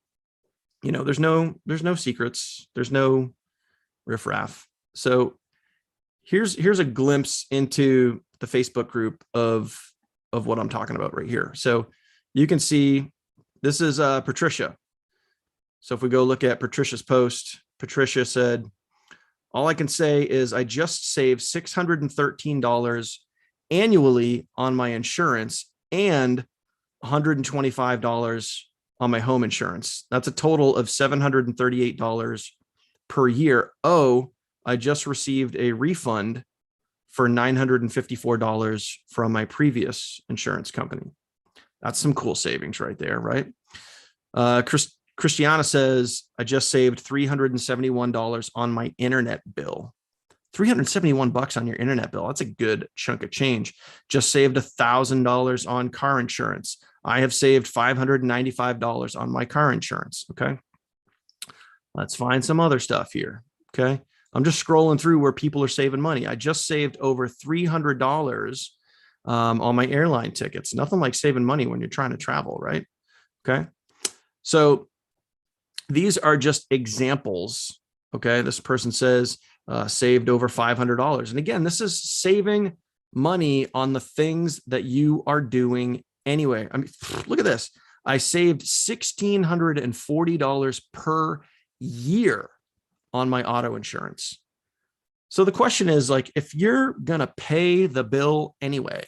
there's no secrets. There's no riffraff. So here's a glimpse into the Facebook group of what I'm talking about right here. So you can see this is Patricia. So if we go look at Patricia's post, Patricia said, all I can say is I just saved $613 annually on my insurance and $125 on my home insurance. That's a total of $738 per year. Oh, I just received a refund for $954 from my previous insurance company. That's some cool savings right there, right? Christiana says, I just saved $371 on my internet bill. $371 on your internet bill. That's a good chunk of change. Just saved $1,000 on car insurance. I have saved $595 on my car insurance. Okay. Let's find some other stuff here. Okay. I'm just scrolling through where people are saving money. I just saved over $300 on my airline tickets. Nothing like saving money when you're trying to travel, right? Okay. So these are just examples. Okay. This person says, saved over $500. And again, this is saving money on the things that you are doing anyway. I mean, look at this. I saved $1,640 per year on my auto insurance. So the question is, like, if you're going to pay the bill anyway,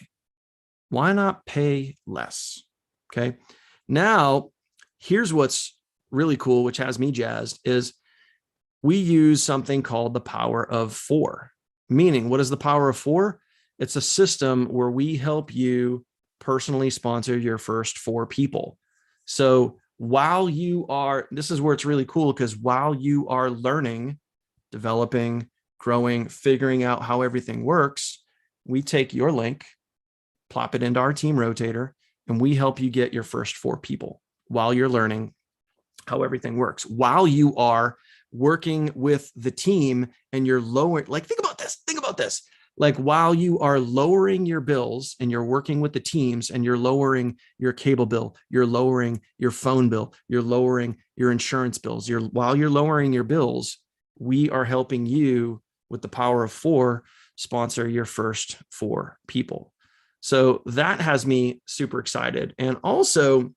why not pay less? Okay. Now, here's what's really cool, which has me jazzed, is we use something called the power of 4. Meaning, what is the power of 4? It's a system where we help you personally sponsor your first 4 people. So while you are, this is where it's really cool, because while you are learning, developing, growing, figuring out how everything works, we take your link, plop it into our team rotator, and we help you get your first 4 people while you're learning how everything works. While you are working with the team and you're lowering, like, think about this. Like while you are lowering your bills and you're working with the teams and you're lowering your cable bill, you're lowering your phone bill, you're lowering your insurance bills, while you're lowering your bills, we are helping you with the power of 4 sponsor your first 4 people. So that has me super excited. And also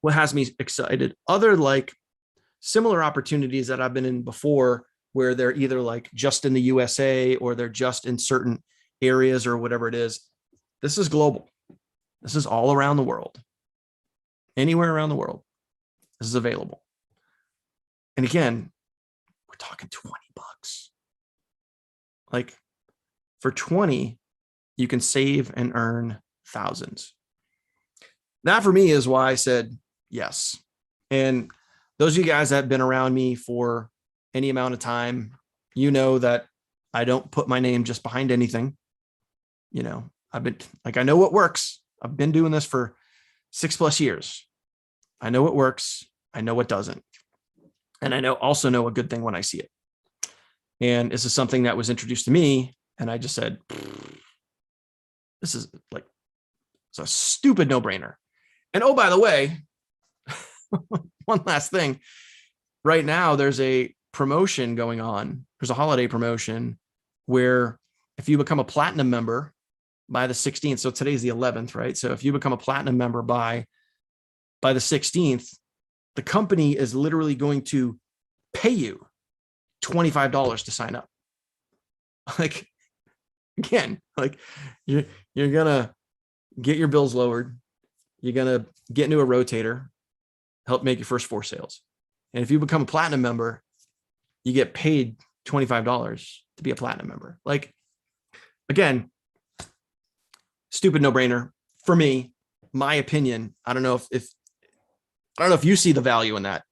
what has me excited, other like similar opportunities that I've been in before, where they're either like just in the USA or they're just in certain areas or whatever it is. This is global. This is all around the world. Anywhere around the world, this is available. And again, we're talking $20. Like for 20, you can save and earn thousands. That for me is why I said yes. And those of you guys that have been around me for any amount of time, you know that I don't put my name just behind anything. You know, I've been like, I know what works. I've been doing this for 6+ years. I know what works. I know what doesn't. And I also know a good thing when I see it. And this is something that was introduced to me. And I just said, this is like, it's a stupid no-brainer. And oh, by the way, one last thing. Right now, there's a promotion going on. There's a holiday promotion where if you become a platinum member by the 16th, so today's the 11th, right? So if you become a platinum member by the 16th, the company is literally going to pay you $25 to sign up. Like, again, like you're gonna get your bills lowered. You're gonna get into a rotator, help make your first 4 sales. And if you become a platinum member, you get paid $25 to be a platinum member. Like, again, stupid no-brainer for me, my opinion. I don't know if you see the value in that.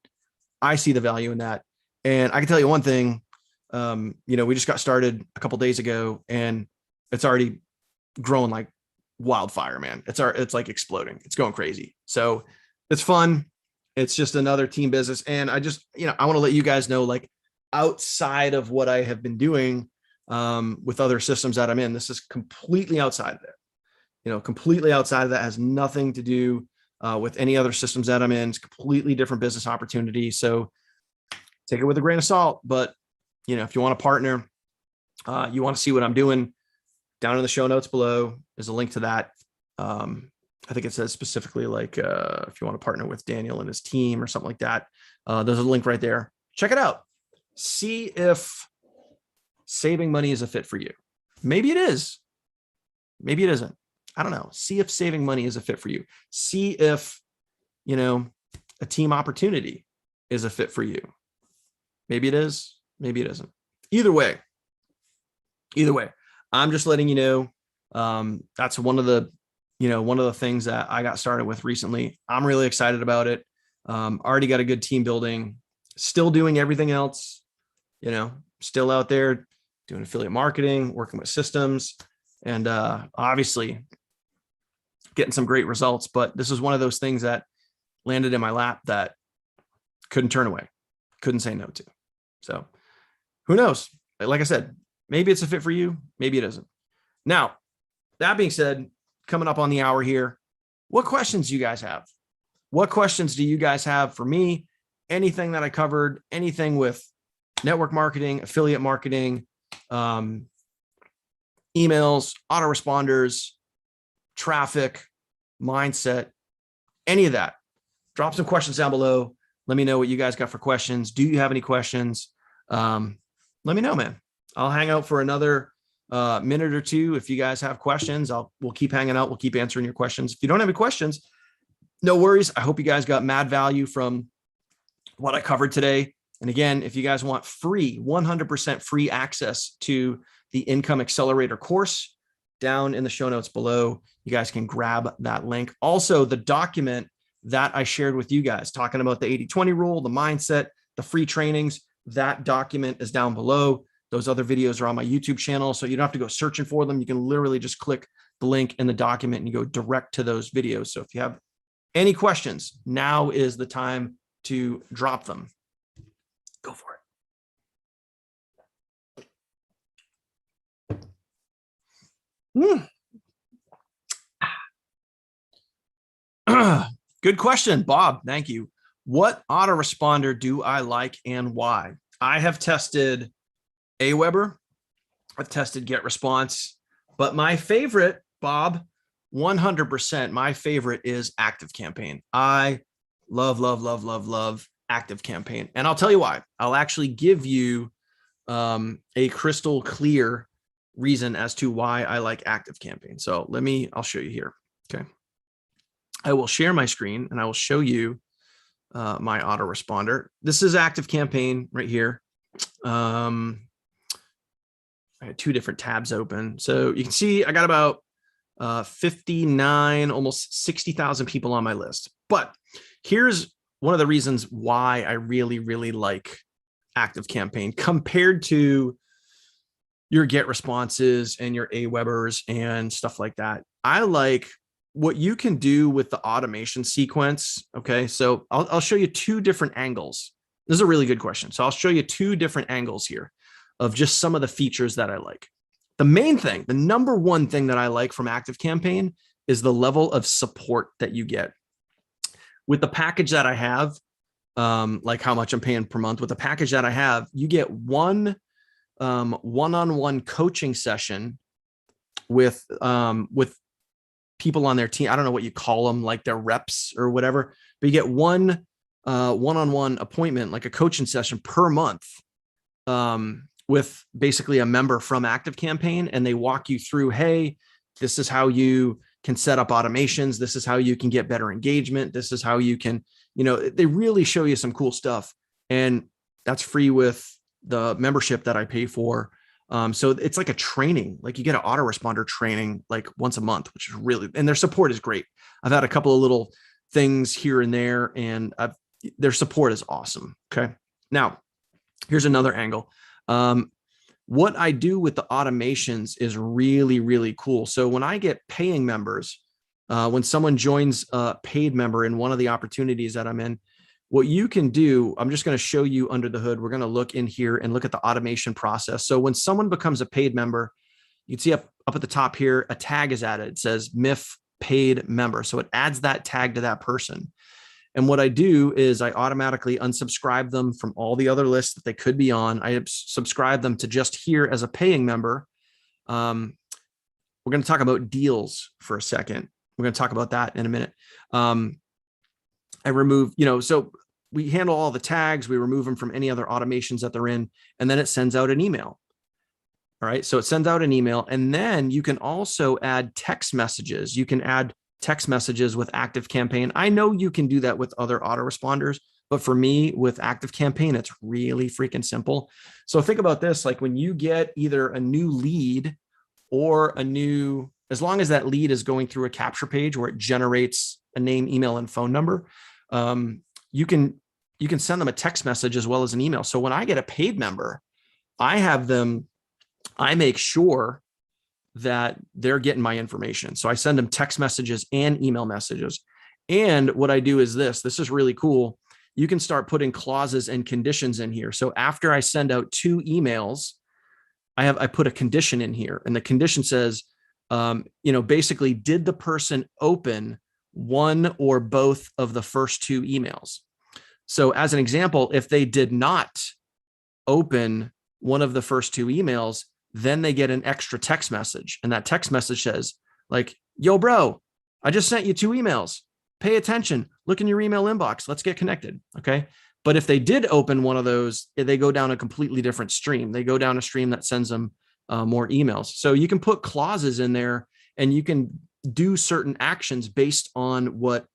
I see the value in that. And I can tell you one thing, we just got started a couple days ago and it's already growing like wildfire, man. It's like exploding. It's going crazy. So it's fun. It's just another team business. And I just, I want to let you guys know, like outside of what I have been doing with other systems that I'm in, this is completely outside of that, completely outside of that, has nothing to do with any other systems that I'm in. It's completely different business opportunity. So take it with a grain of salt, but if you want to partner, you want to see what I'm doing, down in the show notes below is a link to that. I think it says specifically like if you want to partner with Daniel and his team or something like that, there's a link right there. Check it out. See if saving money is a fit for you. Maybe it is. Maybe it isn't. I don't know. See if saving money is a fit for you. See if, a team opportunity is a fit for you. Maybe it is. Maybe it isn't. Either way, I'm just letting you know. That's one of the things that I got started with recently. I'm really excited about it. Already got a good team building, still doing everything else, still out there doing affiliate marketing, working with systems, and obviously getting some great results. But this is one of those things that landed in my lap that couldn't turn away, couldn't say no to. So who knows? Like I said, maybe it's a fit for you. Maybe it isn't. Now, that being said, coming up on the hour here, what questions do you guys have? What questions do you guys have for me? Anything that I covered, anything with network marketing, affiliate marketing, emails, autoresponders, traffic, mindset, any of that. Drop some questions down below. Let me know what you guys got for questions. Do you have any questions? Let me know, man. I'll hang out for another minute or two. If you guys have questions, we'll keep hanging out. We'll keep answering your questions. If you don't have any questions, no worries. I hope you guys got mad value from what I covered today. And again, if you guys want 100% free access to the Income Accelerator course, down in the show notes below, you guys can grab that link. Also, the document that I shared with you guys talking about the 80-20 rule, the mindset, the free trainings, that document is down below. Those other videos are on my YouTube channel, so you don't have to go searching for them. You can literally just click the link in the document and you go direct to those videos. So if you have any questions, now is the time to drop them. Go for it. Good question, Bob. Thank you. What autoresponder do I like and why? I have tested Aweber. I've tested GetResponse, but my favorite, Bob, 100%, my favorite is ActiveCampaign. I love ActiveCampaign. And I'll tell you why. I'll actually give you a crystal clear reason as to why I like ActiveCampaign. So I'll show you here. Okay. I will share my screen and I will show you my autoresponder. This is ActiveCampaign right here. I had two different tabs open. So you can see I got about 59, almost 60,000 people on my list. But here's one of the reasons why I really like ActiveCampaign compared to your GetResponses and your Awebers and stuff like that. I like what you can do with the automation sequence. Okay, so I'll show you two different angles. This is a really good question. So I'll show you two different angles here of just some of the features that I like. The main thing, the number one thing that I like from ActiveCampaign is the level of support that you get. With the package that I have, like how much I'm paying per month, with the package that I have, you get one one-on-one coaching session with people on their team. I don't know what you call them, like their reps or whatever, but you get one one-on-one appointment, like a coaching session per month with basically a member from ActiveCampaign, and they walk you through, hey, this is how you can set up automations. This is how you can get better engagement. This is how you can, they really show you some cool stuff. And that's free with the membership that I pay for. So it's like a training, like you get an autoresponder training like once a month, which is really, and their support is great. I've had a couple of little things here and there, and their support is awesome. Okay. Now here's another angle. What I do with the automations is really cool. So when I get paying members, when someone joins a paid member in one of the opportunities that I'm in, what you can do, I'm just going to show you under the hood. We're going to look in here and look at the automation process. So when someone becomes a paid member, you can see up at the top here, a tag is added. It says MIF paid member. So it adds that tag to that person. And what I do is I automatically unsubscribe them from all the other lists that they could be on. I subscribe them to just here as a paying member. We're going to talk about deals for a second. We're going to talk about that in a minute. I remove, so we handle all the tags. We remove them from any other automations that they're in, and then it sends out an email. All right. So it sends out an email, and then you can also add text messages. You can add text messages with ActiveCampaign. I know you can do that with other autoresponders, but for me with ActiveCampaign, it's really freaking simple. So think about this, like when you get either a new lead or as long as that lead is going through a capture page where it generates a name, email, and phone number, you can send them a text message as well as an email. So when I get a paid member, I make sure that they're getting my information. So I send them text messages and email messages. And what I do is this is really cool. You can start putting clauses and conditions in here. So after I send out 2 emails, I put a condition in here, and the condition says, basically, did the person open one or both of the first 2 emails? So as an example, if they did not open one of the first 2 emails, then they get an extra text message. And that text message says like, yo, bro, I just sent you 2 emails. Pay attention. Look in your email inbox. Let's get connected. Okay. But if they did open one of those, they go down a completely different stream. They go down a stream that sends them more emails. So you can put clauses in there, and you can do certain actions based on what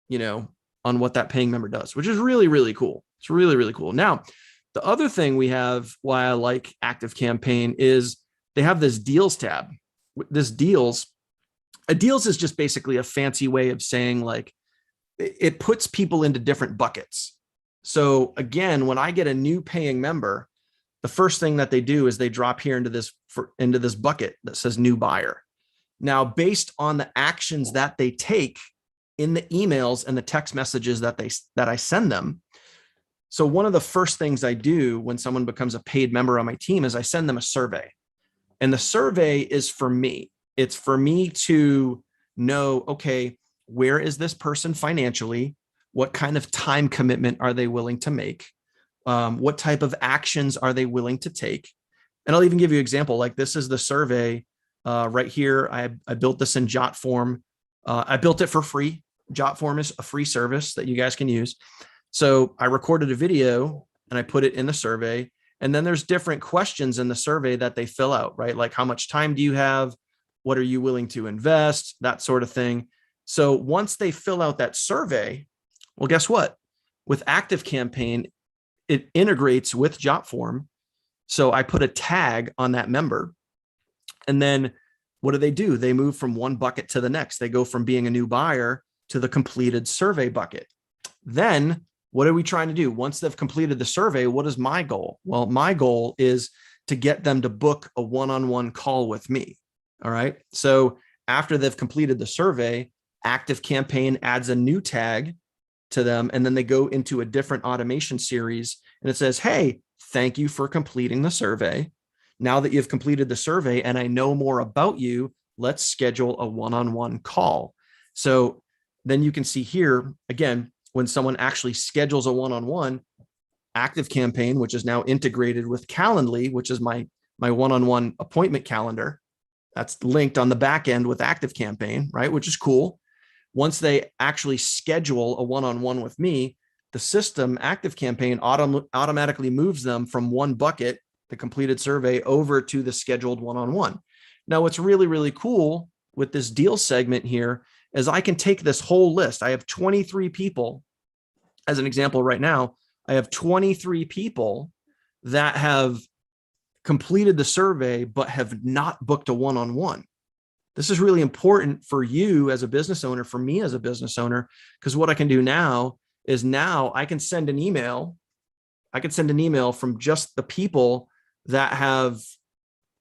that paying member does, which is really cool. It's really cool. Now, the other thing we have, why I like ActiveCampaign, is they have this deals tab. This deals is just basically a fancy way of saying like it puts people into different buckets. So again, when I get a new paying member, the first thing that they do is they drop here into this bucket that says new buyer. Now, based on the actions that they take in the emails and the text messages that I send them. So one of the first things I do when someone becomes a paid member on my team is I send them a survey. And the survey is for me. It's for me to know, okay, where is this person financially? What kind of time commitment are they willing to make? What type of actions are they willing to take? And I'll even give you an example. Like this is the survey right here. I built this in Jot form. I built it for free. Jot form is a free service that you guys can use. So I recorded a video and I put it in the survey. And then there's different questions in the survey that they fill out, right? Like how much time do you have? What are you willing to invest? That sort of thing. So once they fill out that survey, well, guess what? With ActiveCampaign, it integrates with JotForm. So I put a tag on that member. And then what do? They move from one bucket to the next. They go from being a new buyer to the completed survey bucket. Then what are we trying to do? Once they've completed the survey, what is my goal? Well, my goal is to get them to book a one-on-one call with me. All right. So after they've completed the survey, ActiveCampaign adds a new tag to them, and then they go into a different automation series and it says, hey, thank you for completing the survey. Now that you've completed the survey and I know more about you, let's schedule a one-on-one call. So then you can see here, again, when someone actually schedules a one-on-one, ActiveCampaign, which is now integrated with Calendly, which is my one-on-one appointment calendar, that's linked on the back end with ActiveCampaign, right? Which is cool. Once they actually schedule a one-on-one with me, the system, ActiveCampaign, automatically moves them from one bucket, the completed survey, over to the scheduled one-on-one. Now, what's really, really cool with this deal segment here is I can take this whole list. I have 23 people. As an example right now, I have 23 people that have completed the survey, but have not booked a one-on-one. This is really important for you as a business owner, for me as a business owner, because what I can do now is I can send an email. I can send an email from just the people that have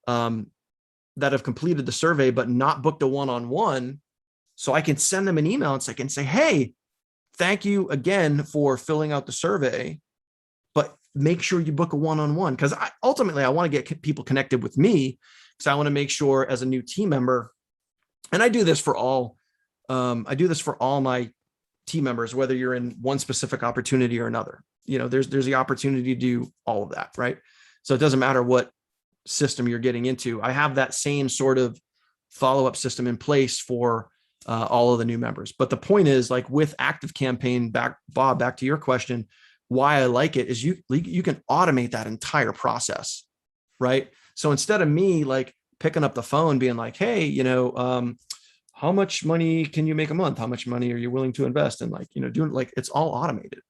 completed the survey, but not booked a one-on-one. So I can send them an email and I can say, hey, thank you again for filling out the survey, but make sure you book a one-on-one, because ultimately I want to get people connected with me, because I want to make sure as a new team member, and I do this for all my team members, whether you're in one specific opportunity or another. You know, there's the opportunity to do all of that, right? So it doesn't matter what system you're getting into. I have that same sort of follow-up system in place for all of the new members. But the point is, like with ActiveCampaign, Bob, back to your question, why I like it is you can automate that entire process, right? So instead of me like picking up the phone being like, hey, how much money can you make a month? How much money are you willing to invest? And like, doing like, it's all automated.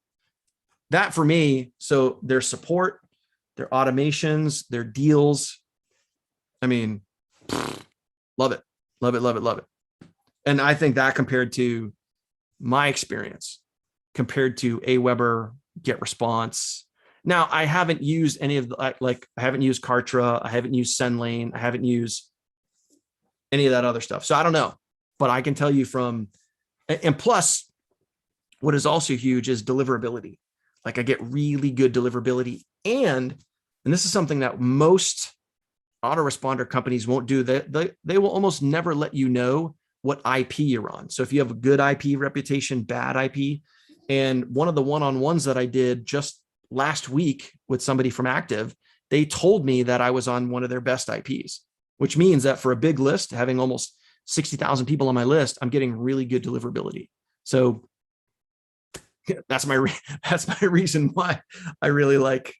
That for me, so their support, their automations, their deals, I mean, love it, love it, love it, love it. And I think that compared to my experience, compared to Aweber, GetResponse. Now, I haven't used any of the, like I haven't used Kartra, I haven't used SendLane, I haven't used any of that other stuff. So I don't know, but I can tell you and plus, what is also huge is deliverability. Like I get really good deliverability, and this is something that most autoresponder companies won't do. They will almost never let you know what IP you're on. So if you have a good IP reputation, bad IP, and one of the one-on-ones that I did just last week with somebody from Active, they told me that I was on one of their best IPs, which means that for a big list, having almost 60,000 people on my list, I'm getting really good deliverability. So that's my reason why I really like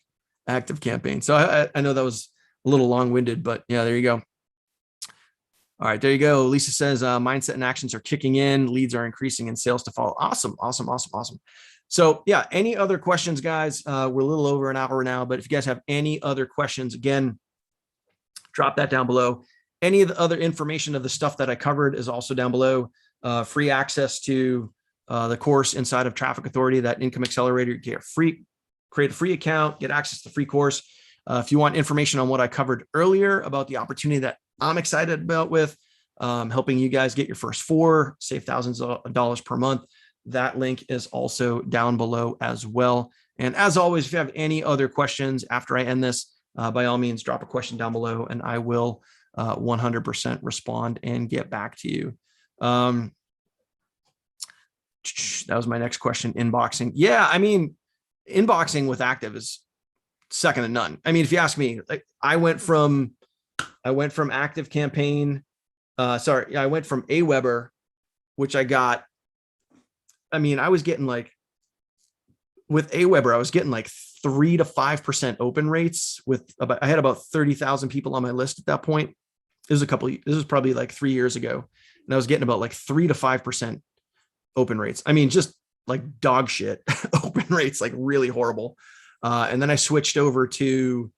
ActiveCampaign. So I know that was a little long-winded, but yeah, there you go. All right, there you go. Lisa says mindset and actions are kicking in, leads are increasing, and sales to follow. Awesome, awesome, awesome, awesome. So yeah, any other questions, guys? We're a little over an hour now, but if you guys have any other questions, again, drop that down below. Any of the other information of the stuff that I covered is also down below. Free access to the course inside of Traffic Authority, that Income Accelerator. You get create a free account, get access to the free course. If you want information on what I covered earlier about the opportunity that I'm excited about with helping you guys get your first 4, save thousands of dollars per month, that link is also down below as well. And as always, if you have any other questions after I end this, by all means, drop a question down below and I will 100% respond and get back to you. That was my next question. Inboxing. Yeah. I mean, inboxing with active is second to none. I mean, if you ask me, like I went from active campaign. I went from Aweber, which I got. I mean, I was getting like with Aweber, I was getting like 3 to 5% open rates I had about 30,000 people on my list at that point. This was probably like 3 years ago. And I was getting about like 3 to 5% open rates. I mean, just like dog shit open rates, like really horrible. And then I switched over to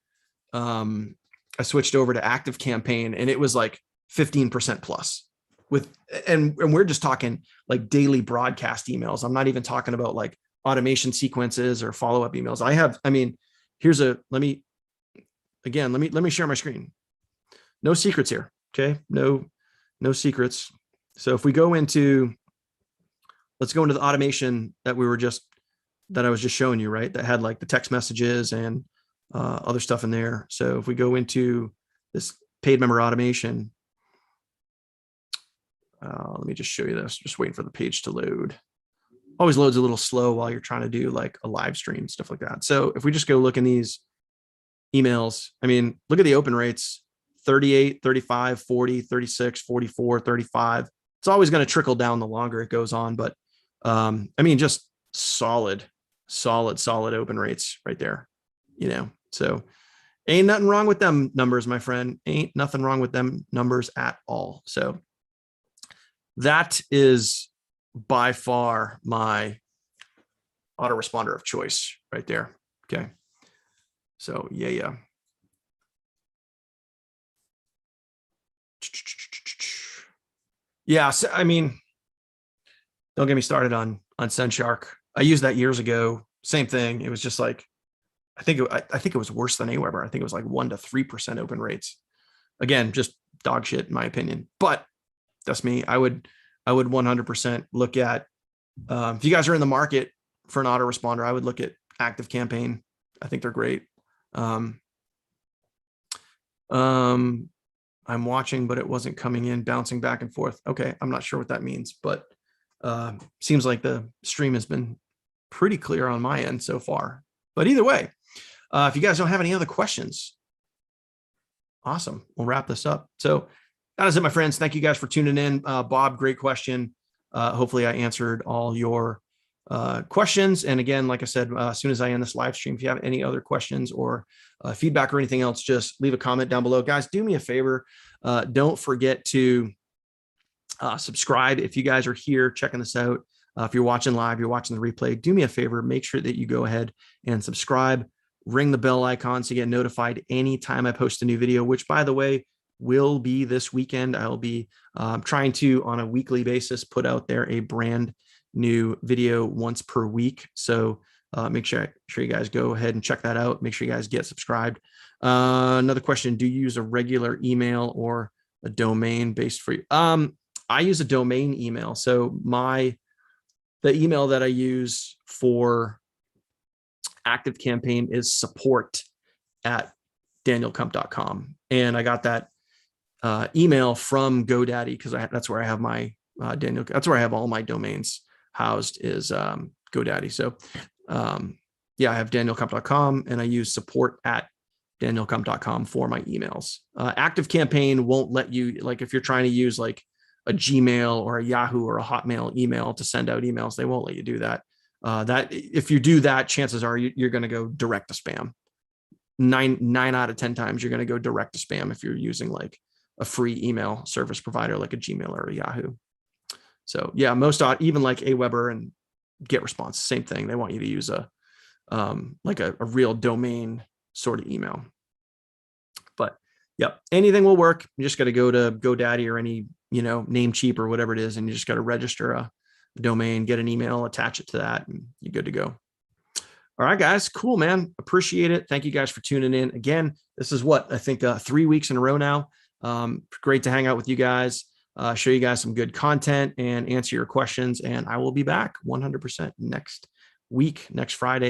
active campaign, and it was like 15% plus and we're just talking like daily broadcast emails. I'm not even talking about like automation sequences or follow-up emails. Let me share my screen. No secrets here. Okay. No secrets. So if we let's go into the automation that I was just showing you, right? That had like the text messages and other stuff in there. So if we go into this paid member automation, let me just show you this. Just waiting for the page to load. Always loads a little slow while you're trying to do like a live stream, stuff like that. So if we just go look in these emails, I mean, look at the open rates, 38, 35, 40, 36, 44, 35. It's always going to trickle down the longer it goes on. But I mean, just solid open rates right there, so ain't nothing wrong with them numbers, my friend. Ain't nothing wrong with them numbers at all. So that is by far my autoresponder of choice right there. Okay. So yeah. Yeah. So, I mean, don't get me started on SendShark. I used that years ago. Same thing. It was just like, I think it was worse than Aweber. I think it was like 1 to 3% open rates. Again, just dog shit in my opinion, but that's me. I would 100% look at, if you guys are in the market for an autoresponder, I would look at Active Campaign. I think they're great. I'm watching, but it wasn't coming in, bouncing back and forth. Okay. I'm not sure what that means, but seems like the stream has been pretty clear on my end so far. But either way, if you guys don't have any other questions, awesome. We'll wrap this up. So that is it, my friends. Thank you guys for tuning in. Bob, great question. Hopefully I answered all your questions. And again, like I said, as soon as I end this live stream, if you have any other questions or feedback or anything else, just leave a comment down below. Guys, do me a favor. Don't forget to subscribe. If you guys are here checking this out, if you're watching live, you're watching the replay, do me a favor, make sure that you go ahead and subscribe, ring the bell icon so you get notified anytime I post a new video, which by the way, will be this weekend. I'll be trying to, on a weekly basis, put out there a brand new video once per week. So make sure you guys go ahead and check that out. Make sure you guys get subscribed. Another question, do you use a regular email or a domain based for you? I use a domain email. So the email that I use for Active Campaign is support@danielkump.com. And I got that email from GoDaddy because that's where I have my that's where I have all my domains housed is GoDaddy. So yeah, I have danielkump.com and I use support@danielkump.com for my emails. Active Campaign won't let you, like if you're trying to use like a Gmail or a Yahoo or a Hotmail email to send out emails, they won't let you do that. That if you do that, chances are you're going to go direct to spam. Nine out of 10 times you're going to go direct to spam if you're using like a free email service provider like a Gmail or a Yahoo. So yeah, even like Aweber and GetResponse, same thing. They want you to use a real domain sort of email. But yeah, anything will work. You just got to go to GoDaddy or any Namecheap or whatever it is, and you just got to register a domain, get an email, attach it to that, and you're good to go. All right, guys, cool, man. Appreciate it. Thank you guys for tuning in. Again, this is what I think 3 weeks in a row now. Great to hang out with you guys, show you guys some good content and answer your questions. And I will be back 100% next week, next Friday.